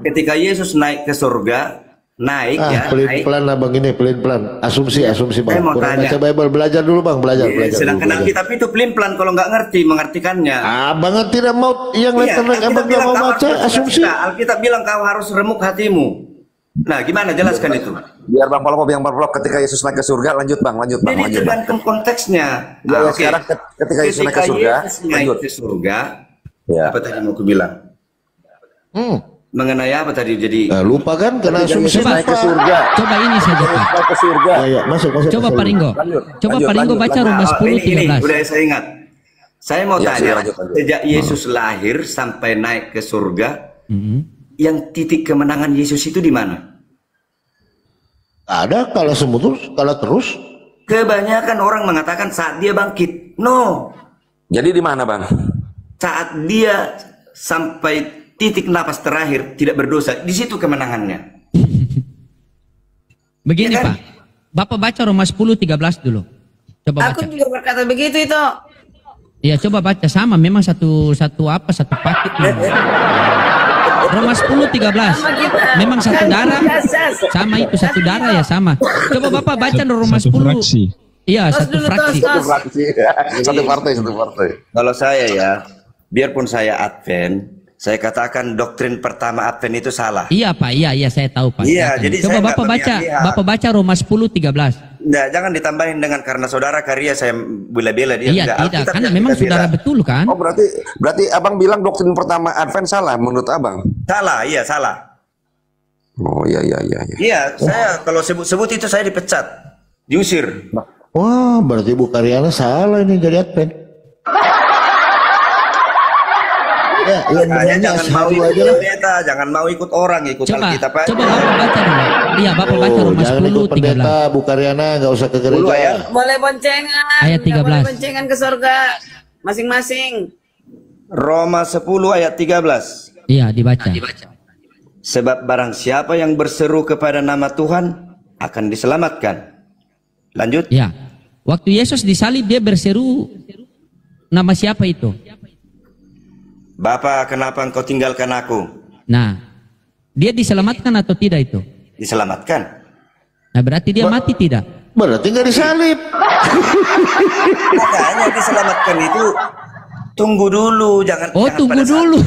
ketika Yesus naik ke surga, naik. Pelan-pelan abang ini, pelan-pelan. Asumsi bang. Saya mau tanya. Baca Bible, belajar dulu bang, belajar. Sedangkan Alkitab itu pelin-pelan kalau nggak ngerti mengartikannya. Abang tidak mau yang abang nggak mau baca asumsi. Alkitab bilang kau harus remuk hatimu. Nah, gimana jelaskan itu? Biar Bang Palopo ketika Yesus naik ke surga, lanjut Bang. Jadi tergantung konteksnya. Sekarang ketika Yesus naik ke surga, apa tadi mau aku bilang? Mengenai apa tadi? Jadi lupa kan karena asumsi naik ke surga. Coba ini saja Pak. Naik ke surga. Ya, masuk. Coba Pak Ringgo. Coba Pak Ringgo baca Roma 10:13. Udah saya ingat. Saya mau tanya, sejak Yesus lahir sampai naik ke surga, yang titik kemenangan Yesus itu di mana? Ada kalau terus. Kebanyakan orang mengatakan saat dia bangkit. No. Jadi di mana Bang? Saat dia sampai titik napas terakhir tidak berdosa, di situ kemenangannya. Begini ya kan? Pak, Bapak baca Roma 10:13 dulu. Coba baca. Aku juga berkata begitu itu. Iya, coba baca, sama memang satu paket. Roma 10:13. Memang satu darah. Sama itu satu darah ya sama. Coba Bapak baca Roma 10. Iya, satu fraksi. Satu partai. Kalau saya ya, biarpun saya Advent, saya katakan doktrin pertama Advent itu salah. Iya Pak, iya saya tahu Pak. Iya, jadi coba Bapak baca Roma 10:13. Nggak, jangan ditambahin dengan karena saudara karya saya bela-bela dia. Iya, tidak, karena memang saudara betul kan? Oh, berarti Abang bilang doktrin pertama Advent salah menurut Abang? Salah, iya salah. Oh iya. Iya, saya kalau sebut itu saya dipecat, diusir. Wah, berarti Bu Karyana salah ini jadi Advent. Jangan mau ikut orang, ikut Alkitab aja. Coba Bapak baca dulu. Iya, Bapak baca Roma 10:13. Bu Karyana nggak usah ke gereja. Boleh boncengan. Ayat 13. Boleh boncengan ke surga masing-masing. Roma 10 ayat 13. Iya, dibaca. Sebab barang siapa yang berseru kepada nama Tuhan akan diselamatkan. Lanjut. Ya. Waktu Yesus disalib dia berseru nama siapa itu? Bapa, kenapa engkau tinggalkan aku? Nah, dia diselamatkan atau tidak itu? Diselamatkan. Nah, berarti dia mati tidak? Berarti nggak disalib. Makanya diselamatkan itu tunggu dulu, jangan. Tunggu dulu.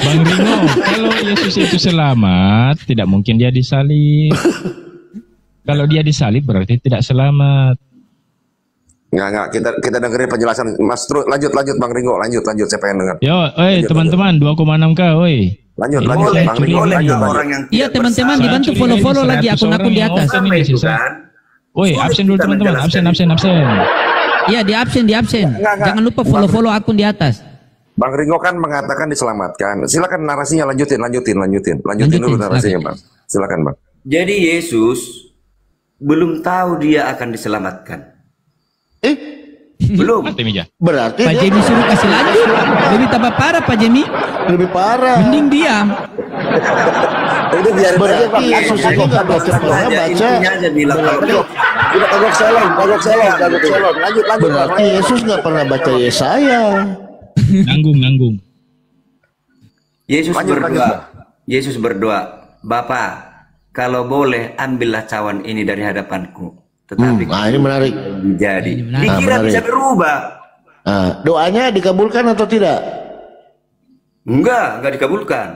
Bang Ringo, kalau Yesus itu selamat, tidak mungkin dia disalib. Kalau dia disalib berarti tidak selamat. Enggak, kita dengerin penjelasan Mas. Terus lanjut Bang Ringo, lanjut saya pengen dengar. Yo, teman-teman 2,6K, oi. Lanjut Bang Ringo, lanjut. Iya teman-teman, dibantu follow di akun-akun di atas. Woi, absen dulu teman-teman, absen. Iya, di absen. Jangan lupa follow akun di atas. Bang Ringo kan mengatakan diselamatkan. Silakan narasinya lanjutin dulu narasinya Bang. Silakan Bang. Jadi Yesus belum tahu dia akan diselamatkan. Belum. Berarti Pak Jemi suruh kasih lanjut. Lebih tambah parah Pak Jemi. Lebih parah. Mending diam. Udah biarin aja Berarti Bang. Yesus itu nggak pernah baca. Intinya aja bilang kalau Udah kagok selon. Lanjut Bang. Berarti Yesus nggak pernah baca Yesaya. Nanggung. Yesus Lanjut, berdoa. Yesus berdoa, Bapa, kalau boleh ambillah cawan ini dari hadapanku. Tetapi Nah, ini menarik. jadi menarik. dikira menarik. bisa berubah. Nah, doanya dikabulkan atau tidak? Enggak dikabulkan.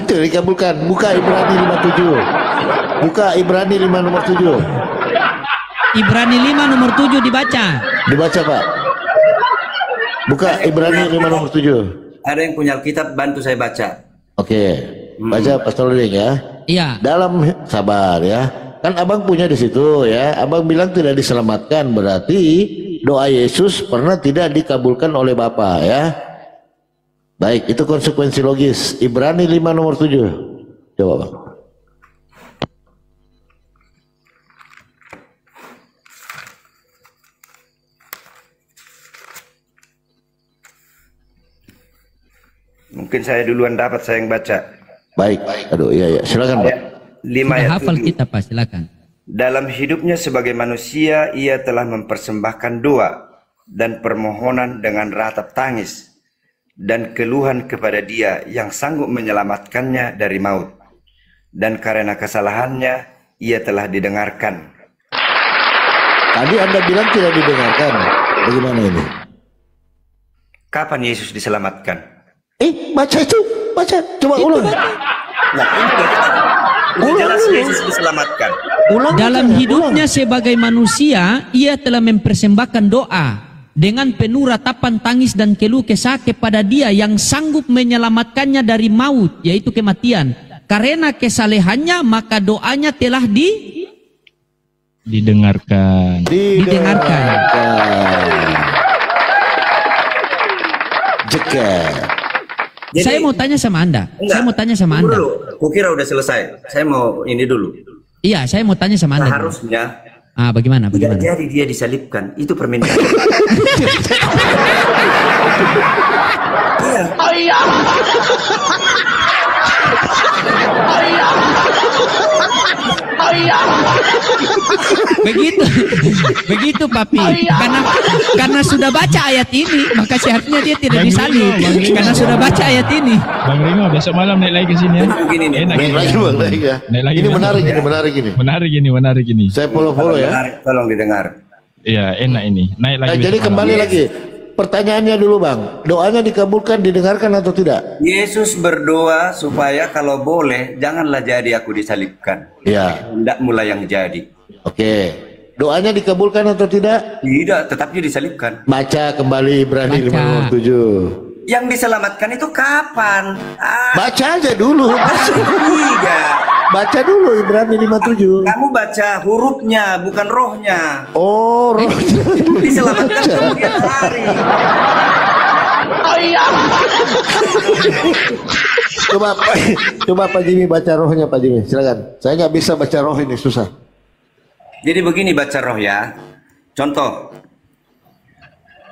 Tidak dikabulkan. Buka Ibrani 57. Buka Ibrani 5 nomor 7. Ibrani 5 nomor 7 dibaca. Dibaca, Pak. Buka Ibrani 5 nomor 7. Ada yang punya Alkitab, bantu saya baca. Oke. Baca Pastor Ling ya. Iya. Dalam sabar ya. Kan abang punya di situ ya. Abang bilang tidak diselamatkan, berarti doa Yesus pernah tidak dikabulkan oleh Bapa ya. Baik, itu konsekuensi logis. Ibrani 5 nomor 7. Coba Bang. Mungkin saya duluan dapat, saya yang baca. Baik. Aduh, iya. Silakan Pak. 5 Sudah ayat hafal 7. kita Pak, silakan. Dalam hidupnya sebagai manusia, ia telah mempersembahkan doa dan permohonan dengan ratap tangis dan keluhan kepada Dia yang sanggup menyelamatkannya dari maut. Dan karena kesalahannya, ia telah didengarkan. Tadi Anda bilang tidak didengarkan. Bagaimana ini? Kapan Yesus diselamatkan? Baca itu. Baca. Coba ulang. Nah, ini udah jelas Yesus diselamatkan. Ulang. Dalam aja, hidupnya sebagai manusia, ia telah mempersembahkan doa dengan penuh ratapan tangis dan keluh kesah kepada Dia yang sanggup menyelamatkannya dari maut, yaitu kematian. Karena kesalehannya, maka doanya telah Didengarkan. didengarkan. Jeker. Jadi- Saya mau tanya sama Anda. Saya mau tanya sama Tunggu Anda. dulu. Kukira udah selesai. Saya mau ini dulu. Iya, saya mau tanya sama Anda. Seharusnya Bagaimana? tidak jadi dia disalibkan. Itu permintaan. Iya. Begitu Papi. Karena sudah baca ayat ini, maka seharusnya dia tidak Bang disalib. Ringo, Bang Ringo. Karena sudah baca ayat ini. Bang Ringo, besok malam naik lagi ke sini ya. Begini nih. Enak Naik ini. lagi Bang, naik ya. Naik lagi, Ini Bang. menarik ini, menarik ini. Menarik ini. Saya follow ya. Tolong didengar. Iya, enak ini. Naik lagi. Nah, besok jadi malam. kembali lagi. Pertanyaannya dulu Bang. Doanya dikabulkan, didengarkan atau tidak? Yesus berdoa supaya kalau boleh janganlah jadi aku disalibkan. Ya. Tidak mulai yang jadi. Oke. Doanya dikabulkan atau tidak? Tidak, tetapnya disalibkan. Baca kembali Ibrani 5 nomor 7. Yang diselamatkan itu kapan? Baca aja dulu. Tidak. Baca dulu Ibrani 57. Kamu baca hurufnya, bukan rohnya. Oh, roh. Diselamatkan kemudian hari. Coba Pak Jimmy baca rohnya Pak Jimmy. Silakan. Saya nggak bisa baca roh ini, susah. Jadi begini baca roh ya. Contoh.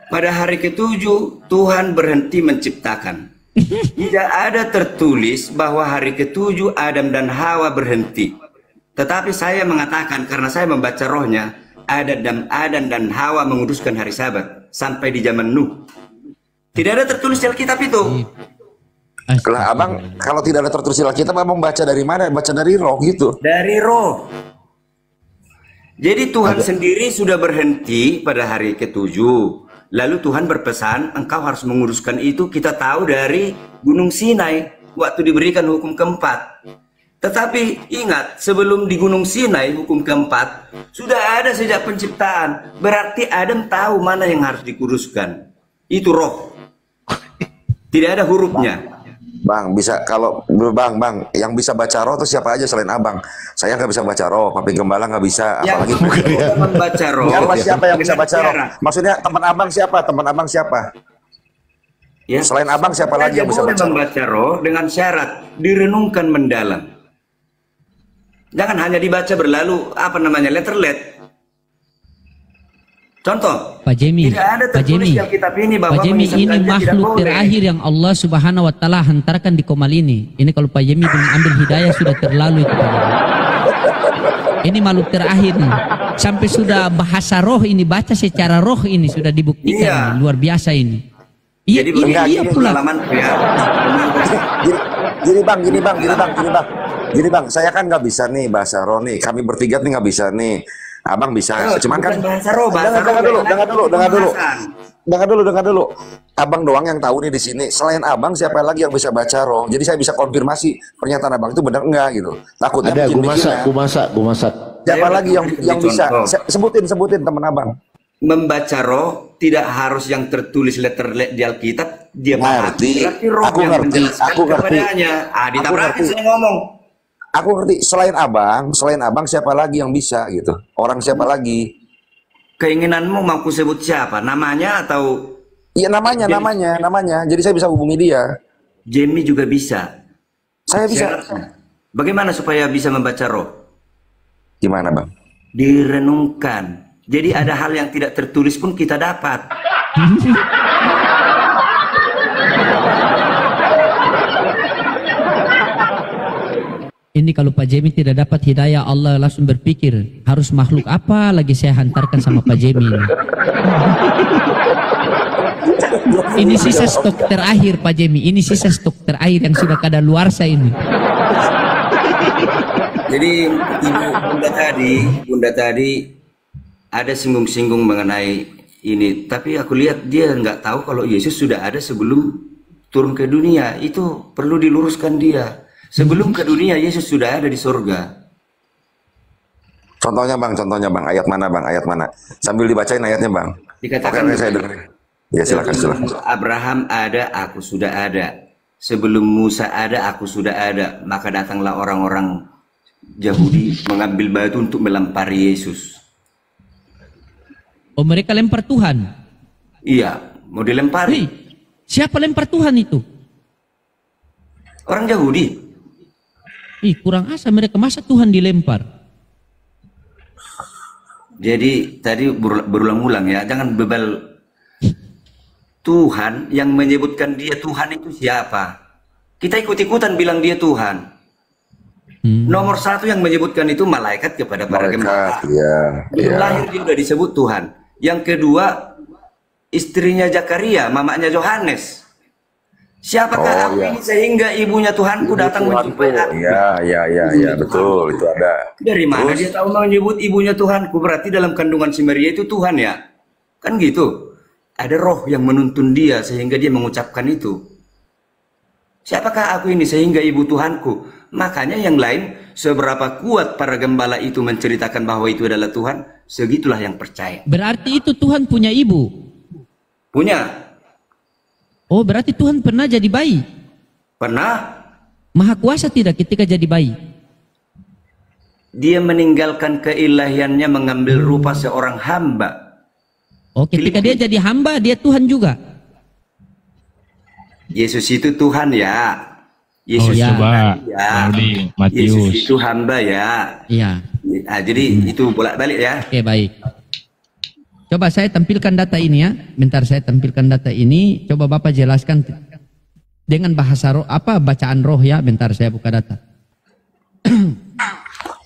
Pada hari ke-7 Tuhan berhenti menciptakan. Tidak ada tertulis bahwa hari ke-7 Adam dan Hawa berhenti. Tetapi saya mengatakan karena saya membaca rohnya, Adam dan Hawa menguduskan hari Sabat sampai di zaman Nuh. Tidak ada tertulis di Alkitab itu. Lah abang kalau tidak ada tertulis di Alkitab, abang baca dari mana? Baca dari roh gitu. Dari roh. Jadi Tuhan sendiri sudah berhenti pada hari ke-7. Lalu Tuhan berpesan, engkau harus menguruskan itu. Kita tahu dari Gunung Sinai waktu diberikan hukum keempat. Tetapi ingat, sebelum di Gunung Sinai hukum keempat sudah ada sejak penciptaan. Berarti Adam tahu mana yang harus dikuduskan. Itu roh. Tidak ada hurufnya. Bang bisa kalau bang yang bisa baca roh itu siapa aja selain abang? Saya nggak bisa baca roh, Papi Gembala nggak bisa. Yang Apalagi membaca roh. siapa yang bisa baca roh? Maksudnya teman abang siapa? Teman abang siapa? Ya. Selain abang siapa lagi yang bisa boleh baca roh? membaca roh dengan syarat direnungkan mendalam. Jangan hanya dibaca berlalu letter let. Contoh, Pak Jemi, tidak ada Pak tertulis Jemi, di Alkitab ini bahwa Pak Jemi, mengisap ini ganja tidak makhluk boleh. terakhir yang Allah Subhanahu Wa Taala hantarkan di Komal ini. Ini kalau Pak Jemi belum ambil hidayah sudah terlalu itu. Pak Jemi. Ini makhluk terakhir nih. Sampai sudah bahasa roh ini, baca secara roh ini sudah dibuktikan. Iya. Ini, luar biasa ini. Iya, Jadi ini enggak, dia gini pula. pengalaman ya. Gini bang, saya kan nggak bisa nih bahasa roh nih. Kami bertiga nih nggak bisa nih. Abang bisa, cuman kan bahasa roh, bahasa dengar roh. dengar dulu. Abang doang yang tahu nih di sini. Selain abang, siapa lagi yang bisa baca roh? Jadi saya bisa konfirmasi pernyataan abang itu benar enggak gitu. Takutnya Ada, bikin-bikinan. gue masak. Siapa Saya lagi yang contoh. bisa? Sebutin teman abang. Membaca roh tidak harus yang tertulis letter di Alkitab dia paham. Ngerti. Berarti roh Aku yang ngerti. menjelaskan Aku ngerti. kepadanya. Ditabrakin ngerti. saya ngomong. Aku ngerti. Selain abang siapa lagi yang bisa gitu? Orang siapa lagi? Keinginanmu mau ku sebut siapa? Namanya atau Iya namanya. Jadi saya bisa hubungi dia. Jamie juga bisa. Saya bisa. Syaratnya. Bagaimana supaya bisa membaca roh? Gimana bang? Direnungkan. Jadi ada hal yang tidak tertulis pun kita dapat. Ini kalau Pak Jemi tidak dapat hidayah, Allah langsung berpikir harus makhluk apa lagi saya hantarkan sama Pak Jemi ini. Ini sisa stok terakhir Pak Jemi, ini sisa stok terakhir yang sudah kadaluarsa ini. Jadi bunda tadi ada singgung-singgung mengenai ini, tapi aku lihat dia nggak tahu kalau Yesus sudah ada sebelum turun ke dunia. Itu perlu diluruskan dia. Sebelum ke dunia Yesus sudah ada di surga. Contohnya bang, ayat mana? Sambil dibacain ayatnya bang. Dikatakan Oke, saya dengerin. Ya silakan. Abraham ada, aku sudah ada. Sebelum Musa ada, aku sudah ada. Maka datanglah orang-orang Yahudi mengambil batu untuk melempari Yesus. Oh, mereka lempar Tuhan. Iya, mau dilempari. Hei, siapa lempar Tuhan itu? Orang Yahudi. Ih, kurang asa mereka, masa Tuhan dilempar? Jadi tadi berulang-ulang ya, jangan bebal. Tuhan yang menyebutkan dia Tuhan itu siapa? Kita ikut-ikutan bilang dia Tuhan. Nomor satu yang menyebutkan itu malaikat kepada para gembala. Belum lahir dia sudah disebut Tuhan. Yang kedua, istrinya Zakaria, mamanya Yohanes. Siapakah aku ini sehingga ibunya Tuhanku datang menjumpai aku? Iya, betul, itu ada. Dari mana dia tahu menyebut ibunya Tuhanku? Berarti dalam kandungan si Maria itu Tuhan ya? Kan gitu. Ada roh yang menuntun dia sehingga dia mengucapkan itu. Siapakah aku ini sehingga ibu Tuhanku? Makanya yang lain, seberapa kuat para gembala itu menceritakan bahwa itu adalah Tuhan, segitulah yang percaya. Berarti itu Tuhan punya ibu? Punya. Oh, berarti Tuhan pernah jadi bayi? Pernah. Maha kuasa tidak ketika jadi bayi? Dia meninggalkan keilahiannya mengambil rupa seorang hamba. Oh, ketika dia jadi hamba, dia Tuhan juga? Yesus itu Tuhan ya. Yesus ya. Coba, ya. Yesus Matius. itu hamba ya. Iya. Nah, jadi itu bolak-balik ya. Oke, baik. Coba saya tampilkan data ini ya. Bentar saya tampilkan data ini. Coba Bapak jelaskan dengan bahasa roh, apa bacaan roh ya. Bentar saya buka data.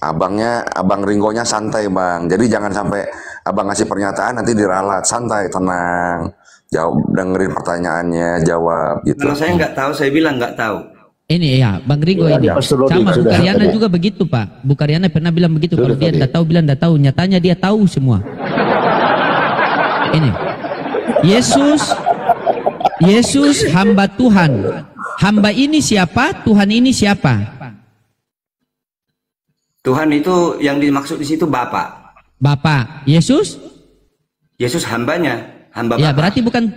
Abang Ringonya santai bang. Jadi jangan sampai abang ngasih pernyataan nanti diralat. Santai, tenang. Jawab, dengerin pertanyaannya, jawab gitu. Kalau saya nggak tahu, saya bilang nggak tahu. Ini ya, Bang Ringo ini. Sama Bu Karyana juga begitu Pak. Bu Karyana pernah bilang begitu. Kalau dia tidak tahu, bilang tidak tahu. Nyatanya dia tahu semua. Ini. Yesus hamba Tuhan. Hamba ini siapa? Tuhan ini siapa? Tuhan itu yang dimaksud di situ Bapa. Bapak. Yesus hambanya, hamba ya, Bapa. berarti bukan